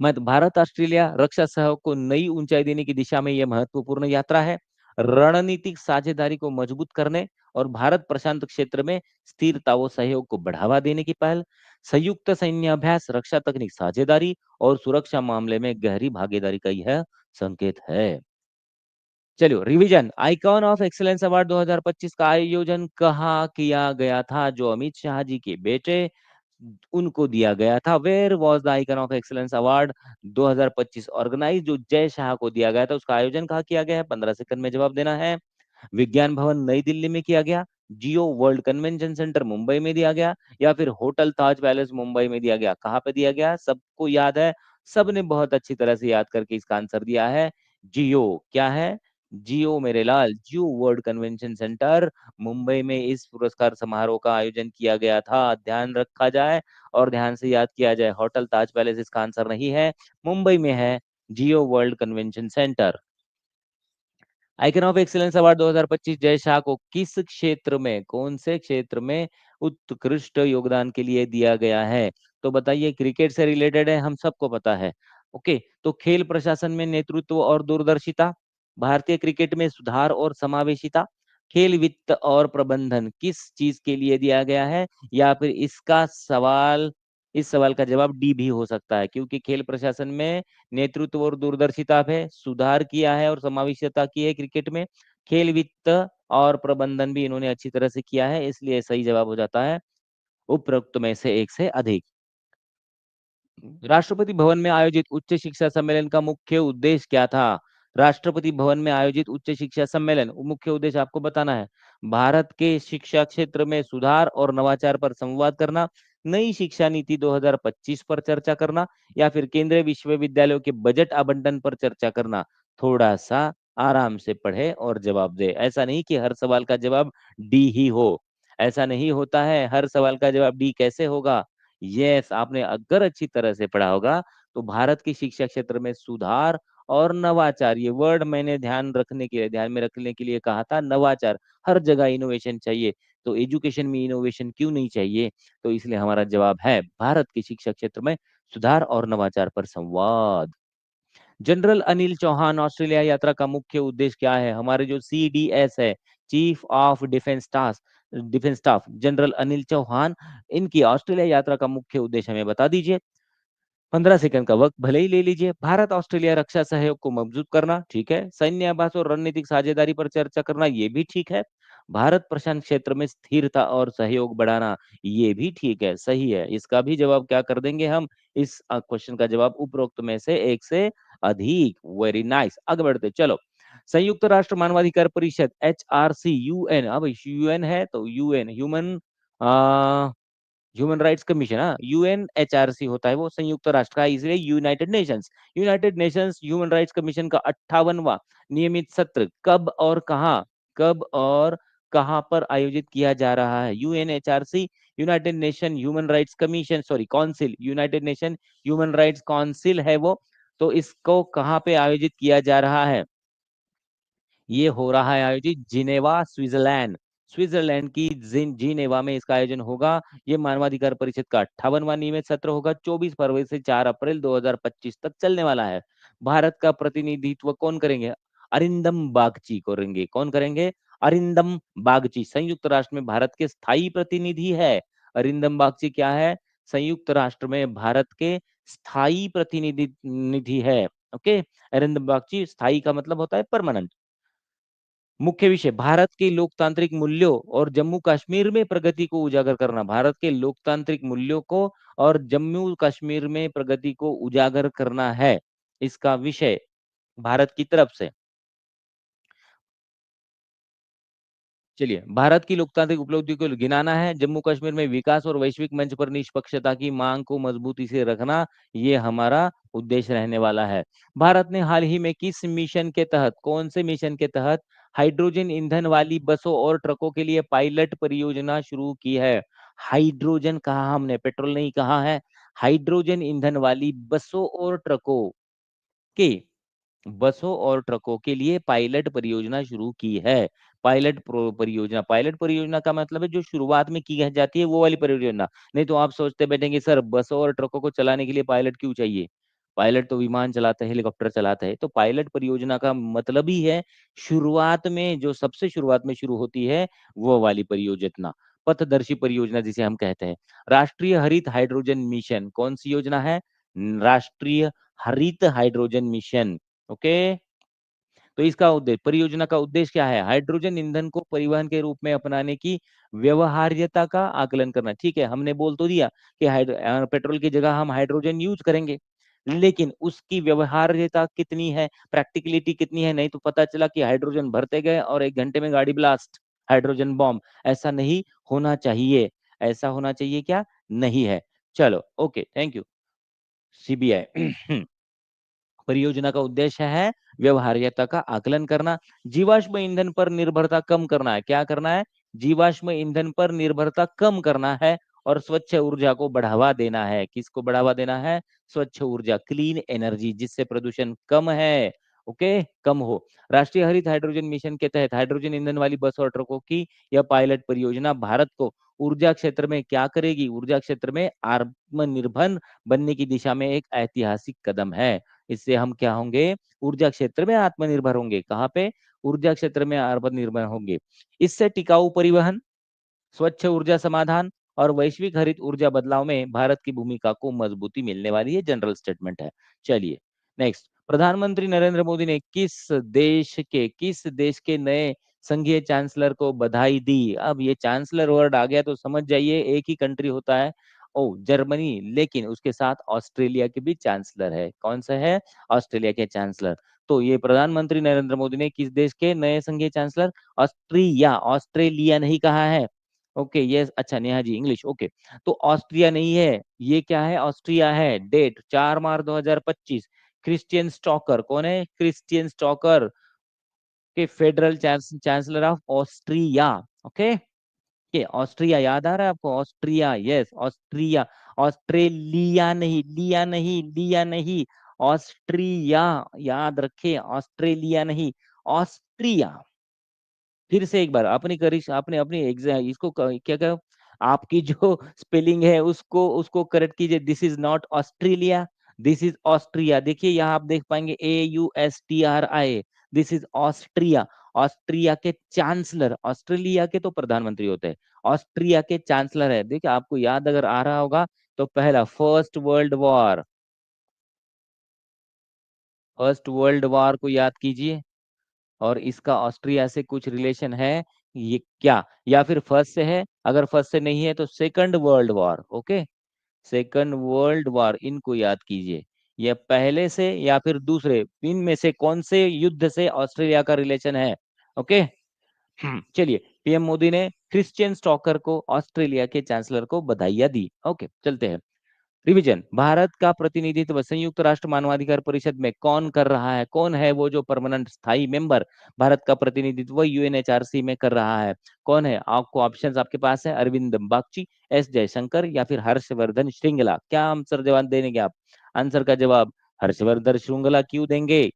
मत भारत ऑस्ट्रेलिया रक्षा सहयोग को नई ऊंचाई देने की दिशा में यह महत्वपूर्ण यात्रा है। रणनीतिक साझेदारी को मजबूत करने और भारत प्रशांत क्षेत्र में स्थिरता व सहयोग को बढ़ावा देने की पहल, संयुक्त सैन्य अभ्यास, रक्षा तकनीक साझेदारी और सुरक्षा मामले में गहरी भागीदारी का यह संकेत है। चलिए revision, icon of excellence award 2025 का आयोजन कहाँ किया गया था? जो अमित शाह जी के बेटे उनको दिया गया था। Where was the icon of excellence award 2025 organize? जो जय शाह को दिया गया था उसका आयोजन कहाँ किया गया है? 15 सेकंड में जवाब देना है। विज्ञान भवन नई दिल्ली में किया गया, जियो वर्ल्ड कन्वेंशन सेंटर मुंबई में दिया गया, या फिर होटल ताज पैलेस मुंबई में दिया गया? कहाँ पे दिया गया? सबको याद है, सबने बहुत अच्छी तरह से याद करके इसका आंसर दिया है। जियो क्या है? जियो मेरे लाल, जियो वर्ल्ड कन्वेंशन सेंटर मुंबई में इस पुरस्कार समारोह का आयोजन किया गया था। ध्यान रखा जाए और ध्यान से याद किया जाए, होटल ताज पैलेस इसका आंसर नहीं है, मुंबई में है Jio world convention centre. Icon of excellence award 2025 Jay Shah को किस क्षेत्र में, कौन से क्षेत्र में उत्कृष्ट योगदान के लिए दिया गया है? तो बताइए, क्रिकेट से रिलेटेड है, हम सबको पता है। ओके, तो खेल प्रशासन में नेतृत्व और दूरदर्शिता, भारतीय क्रिकेट में सुधार और समावेशिता, खेल वित्त और प्रबंधन, किस चीज के लिए दिया गया है? या फिर इसका सवाल, इस सवाल का जवाब डी भी हो सकता है, क्योंकि खेल प्रशासन में नेतृत्व और दूरदर्शिता पे सुधार किया है और समावेशिता की है क्रिकेट में, खेल वित्त और प्रबंधन भी इन्होंने अच्छी तरह से किया है, इसलिए सही जवाब हो जाता है उपरोक्त में से एक से अधिक। राष्ट्रपति भवन में आयोजित उच्च शिक्षा सम्मेलन का मुख्य उद्देश्य क्या था? राष्ट्रपति भवन में आयोजित उच्च शिक्षा सम्मेलन मुख्य उद्देश्य आपको बताना है, भारत के शिक्षा क्षेत्र में सुधार और नवाचार पर संवाद करना, नई शिक्षा नीति 2025 पर चर्चा करना, या फिर केंद्रीय विश्वविद्यालयों के बजट आवंटन पर चर्चा करना। थोड़ा सा आराम से पढ़े और जवाब दे, ऐसा नहीं कि हर सवाल का जवाब डी ही हो, ऐसा नहीं होता है, हर सवाल का जवाब डी कैसे होगा? यस, आपने अगर अच्छी तरह से पढ़ा होगा तो भारत की शिक्षा क्षेत्र में सुधार और नवाचार, ये वर्ड मैंने ध्यान में रखने के लिए कहा था, नवाचार, हर जगह इनोवेशन चाहिए, तो एजुकेशन में इनोवेशन क्यों नहीं चाहिए? तो इसलिए हमारा जवाब है भारत की शिक्षा क्षेत्र में सुधार और नवाचार पर संवाद। जनरल अनिल चौहान ऑस्ट्रेलिया यात्रा का मुख्य उद्देश्य क्या है? हमारे जो CDS है, chief of defence staff general Anil Chauhan, इनकी ऑस्ट्रेलिया यात्रा का मुख्य उद्देश्य हमें बता दीजिए। 15 सेकंड का वक्त भले ही ले लीजिए। भारत ऑस्ट्रेलिया रक्षा सहयोग को मजबूत करना, ठीक है। सैन्य आभास और रणनीतिक साझेदारी पर चर्चा करना, ये भी ठीक है। भारत प्रशांत क्षेत्र में स्थिरता और सहयोग बढ़ाना, ये भी ठीक है, सही है। इसका भी जवाब क्या कर देंगे हम? इस क्वेश्चन का जवाब उपरोक्त में से एक से अधिक। वेरी नाइस, आगे बढ़ते चलो। संयुक्त राष्ट्र मानवाधिकार परिषद HRC, यूएन, अब यूएन है तो यूएन ह्यूमन राइट्स कमीशन, हाँ, UNHRC होता है वो, संयुक्त राष्ट्र का, इसलिए United Nations human rights commission का 58वां नियमित सत्र कब और कहाँ पर आयोजित किया जा रहा है? UNHRC, United nation human rights commission, sorry council, United nation human rights council है वो, तो इसको कहाँ पे आयोजित किया जा रहा है? ये हो रहा है आयोजित जिनेवा, स्विट्जरलैंड, स्विट्जरलैंड की जिनेवा में इसका आयोजन होगा। ये मानवाधिकार परिषद का 58वां नियमित सत्र होगा, 24 फरवरी से 4 अप्रैल 2025 तक चलने वाला है। भारत का प्रतिनिधित्व कौन करेंगे? अरिंदम बागची करेंगे। कौन करेंगे? अरिंदम बागची संयुक्त राष्ट्र में भारत के स्थायी प्रतिनिधि है। अरिंदम बागची क्या है? संयुक्त राष्ट्र में भारत के स्थायी प्रतिनिधि निधि है। ओके, अरिंदम बागची, स्थायी का मतलब होता है परमानेंट। मुख्य विषय, भारत के लोकतांत्रिक मूल्यों और जम्मू कश्मीर में प्रगति को उजागर करना, भारत के लोकतांत्रिक मूल्यों को और जम्मू कश्मीर में प्रगति को उजागर करना है इसका विषय भारत की तरफ से। चलिए, भारत की लोकतांत्रिक उपलब्धि को गिनाना है, जम्मू कश्मीर में विकास और वैश्विक मंच पर निष्पक्षता की मांग को मजबूती से रखना, ये हमारा उद्देश्य रहने वाला है। भारत ने हाल ही में किस मिशन के तहत, कौन से मिशन के तहत हाइड्रोजन ईंधन वाली बसों और ट्रकों के लिए पायलट परियोजना शुरू की है? हाइड्रोजन कहा हमने, पेट्रोल नहीं कहा है। हाइड्रोजन ईंधन वाली बसों और ट्रकों के लिए पायलट परियोजना शुरू की है। पायलट परियोजना का मतलब है जो शुरुआत में की जाती है वो वाली परियोजना। नहीं तो आप सोचते बैठेंगे सर बसों और ट्रकों को चलाने के लिए पायलट क्यों चाहिए? पायलट तो विमान चलाते हैं, हेलीकॉप्टर चलाते हैं। तो पायलट परियोजना का मतलब ही है शुरुआत में, जो सबसे शुरुआत में शुरू होती है वो वाली परियोजना, पथदर्शी परियोजना जिसे हम कहते हैं। राष्ट्रीय हरित हाइड्रोजन मिशन कौन सी योजना है? राष्ट्रीय हरित हाइड्रोजन मिशन। ओके, तो इसका उद्देश्य, परियोजना का उद्देश्य क्या है? हाइड्रोजन ईंधन को परिवहन के रूप में अपनाने की व्यवहार्यता का आकलन करना। ठीक है, हमने बोल तो दिया कि पेट्रोल की जगह हम हाइड्रोजन यूज करेंगे, लेकिन उसकी व्यवहार्यता कितनी है, प्रैक्टिकलिटी कितनी है? नहीं तो पता चला कि हाइड्रोजन भरते गए और 1 घंटे में गाड़ी ब्लास्ट, हाइड्रोजन बॉम्ब। ऐसा नहीं होना चाहिए, ऐसा होना चाहिए क्या? नहीं है। चलो, ओके, थैंक यू। CBI परियोजना का उद्देश्य है व्यवहार्यता का आकलन करना, जीवाश्म ईंधन पर निर्भरता कम करना है। क्या करना है? जीवाश्म ईंधन पर निर्भरता कम करना है और स्वच्छ ऊर्जा को बढ़ावा देना है। किसको बढ़ावा देना है? स्वच्छ ऊर्जा, क्लीन एनर्जी, जिससे प्रदूषण कम है, ओके, कम हो। राष्ट्रीय हरित हाइड्रोजन मिशन के तहत हाइड्रोजन ईंधन वाली बस और ट्रकों की यह पायलट परियोजना भारत को ऊर्जा क्षेत्र में क्या करेगी? ऊर्जा क्षेत्र में आत्मनिर्भर बनने की दिशा में एक ऐतिहासिक कदम है। इससे हम क्या होंगे? ऊर्जा क्षेत्र में आत्मनिर्भर होंगे। कहाँ पे? ऊर्जा क्षेत्र में आत्मनिर्भर होंगे। इससे टिकाऊ परिवहन, स्वच्छ ऊर्जा समाधान और वैश्विक हरित ऊर्जा बदलाव में भारत की भूमिका को मजबूती मिलने वाली है। जनरल स्टेटमेंट है। चलिए नेक्स्ट, प्रधानमंत्री नरेंद्र मोदी ने किस देश के नए संघीय चांसलर को बधाई दी? अब ये चांसलर वर्ड आ गया तो समझ जाइए एक ही कंट्री होता है, ओ जर्मनी, लेकिन उसके साथ ऑस्ट्रेलिया के भी चांसलर है। कौन सा है? ऑस्ट्रेलिया के चांसलर। तो ये प्रधानमंत्री नरेंद्र मोदी ने किस देश के नए संघीय चांसलर? ऑस्ट्रिया, ऑस्ट्रेलिया नहीं कहा है। ओके यस, अच्छा नेहा जी इंग्लिश, ओके। तो ऑस्ट्रिया नहीं है, ये क्या है? ऑस्ट्रिया है। डेट 4 मार्च 2025। क्रिश्चियन स्टॉकर कौन है? क्रिश्चियन स्टॉकर के federal chancellor of Austria, okay. ये ऑस्ट्रिया याद आ रहा है आपको? Austria, yes Austria. ऑस्ट्रेलिया नहीं, लिया नहीं, लिया नहीं, ऑस्ट्रिया, याद रखे, ऑस्ट्रेलिया नहीं, ऑस्ट्रिया। फिर से एक बार अपनी करिश, आपने अपनी एग्जाम इसको क्या क्या आपकी जो स्पेलिंग है उसको उसको करेक्ट कीजिए। This is not Australia, this is Austria. देखिए यहाँ आप देख पाएंगे AUSTRIA, this is Austria. Austria के चांसलर, ऑस्ट्रेलिया के तो प्रधानमंत्री होते हैं, ऑस्ट्रिया के चांसलर है। देखिए आपको याद अगर आ रहा होगा तो पहला फर्स्ट वर्ल्ड वॉर को याद कीजिए, और इसका ऑस्ट्रिया से कुछ रिलेशन है ये क्या? या फिर फर्स्ट से है, अगर फर्स्ट से नहीं है तो second world war, okay, second world war, इनको याद कीजिए। ये पहले से या फिर दूसरे, इनमें से कौन से युद्ध से ऑस्ट्रेलिया का रिलेशन है? ओके। चलिए, पीएम मोदी ने क्रिश्चियन स्टॉकर को, ऑस्ट्रेलिया के चांसलर को बधाइयां दी। ओके चलते हैं। रिवीजन, भारत का प्रतिनिधित्व संयुक्त राष्ट्र मानवाधिकार परिषद में कौन कर रहा है? कौन है वो जो परमानेंट स्थायी मेंबर भारत का प्रतिनिधित्व UNHRC में कर रहा है? कौन है? आपको ऑप्शंस आपके पास है, अरविंद बागची, S जयशंकर या फिर हर्षवर्धन श्रृंगला। क्या आंसर जवाब देंगे आप? आंसर का जवाब हर्षवर्धन श्रृंगला क्यों देंगे?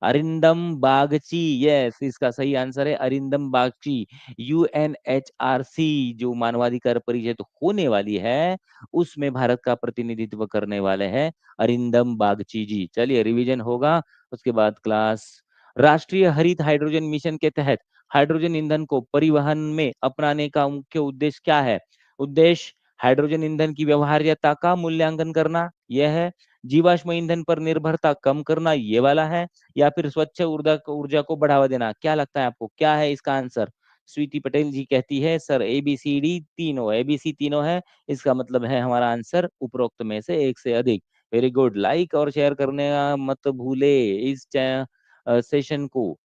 अरिंदम बागची, यस इसका सही आंसर है अरिंदम बागची। UNHRC जो मानवाधिकार परिषद होने वाली है उसमें भारत का प्रतिनिधित्व करने वाले हैं अरिंदम बागची जी। चलिए रिवीजन होगा उसके बाद क्लास। राष्ट्रीय हरित हाइड्रोजन मिशन के तहत हाइड्रोजन ईंधन को परिवहन में अपनाने का मुख्य उद्देश्य क्या है? उद्देश्य हाइड्रोजन ईंधन की व्यवहार्यता का मूल्यांकन करना, यह है। जीवाश्म ईंधन पर निर्भरता कम करना, ये वाला है। या फिर स्वच्छ ऊर्जा ऊर्जा को बढ़ावा देना। क्या लगता है आपको, क्या है इसका आंसर? स्वीति पटेल जी कहती है सर ABCD तीनों, ABC तीनों है। इसका मतलब है हमारा आंसर उपरोक्त में से एक से अधिक। वेरी गुड, लाइक और शेयर करने मत भूले इस सेशन को।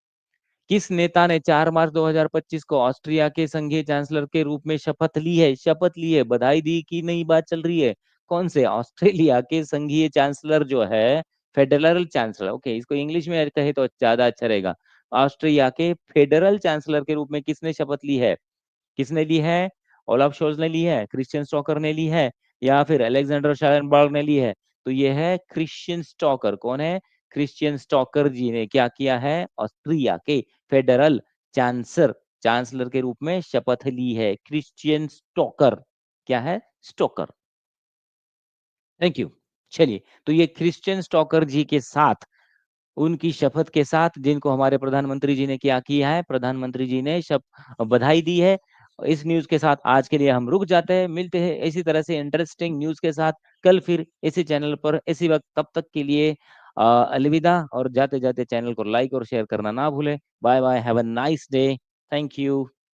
किस नेता ने 4 मार्च 2025 को ऑस्ट्रिया के संघीय चांसलर के रूप में शपथ ली है? शपथ ली है, बधाई दी की नहीं बात चल रही है। कौन से? ऑस्ट्रेलिया के संघीय चांसलर जो है, फेडरल चांसलर, ओके इसको इंग्लिश में कहे तो ज्यादा अच्छा रहेगा। ऑस्ट्रिया के फेडरल चांसलर के रूप में किसने शपथ ली है? किसने ली है? ओलाफ शोल्ज ने ली है, क्रिश्चियन स्टॉकर ने ली है, या फिर अलेक्जेंडर शायनबर्ग ने ली है? तो ये है क्रिश्चियन स्टॉकर। कौन है? क्रिश्चियन स्टॉकर जी ने क्या किया है? ऑस्ट्रिया के फेडरल चांसलर के रूप में शपथ ली है। क्रिश्चियन स्टॉकर, क्या है? स्टॉकर। Thank you. चलिए, तो ये क्रिश्चियन स्टॉकर जी के साथ, उनकी शपथ के साथ, जिनको हमारे प्रधानमंत्री जी ने क्या किया है? प्रधानमंत्री जी ने बधाई दी है। इस न्यूज के साथ आज के लिए हम रुक जाते हैं, मिलते हैं इसी तरह से इंटरेस्टिंग न्यूज के साथ कल फिर इसी चैनल पर इसी वक्त। तब तक के लिए अलविदा, और जाते जाते चैनल को लाइक और शेयर करना ना भूलें। Bye bye, have a nice day, thank you.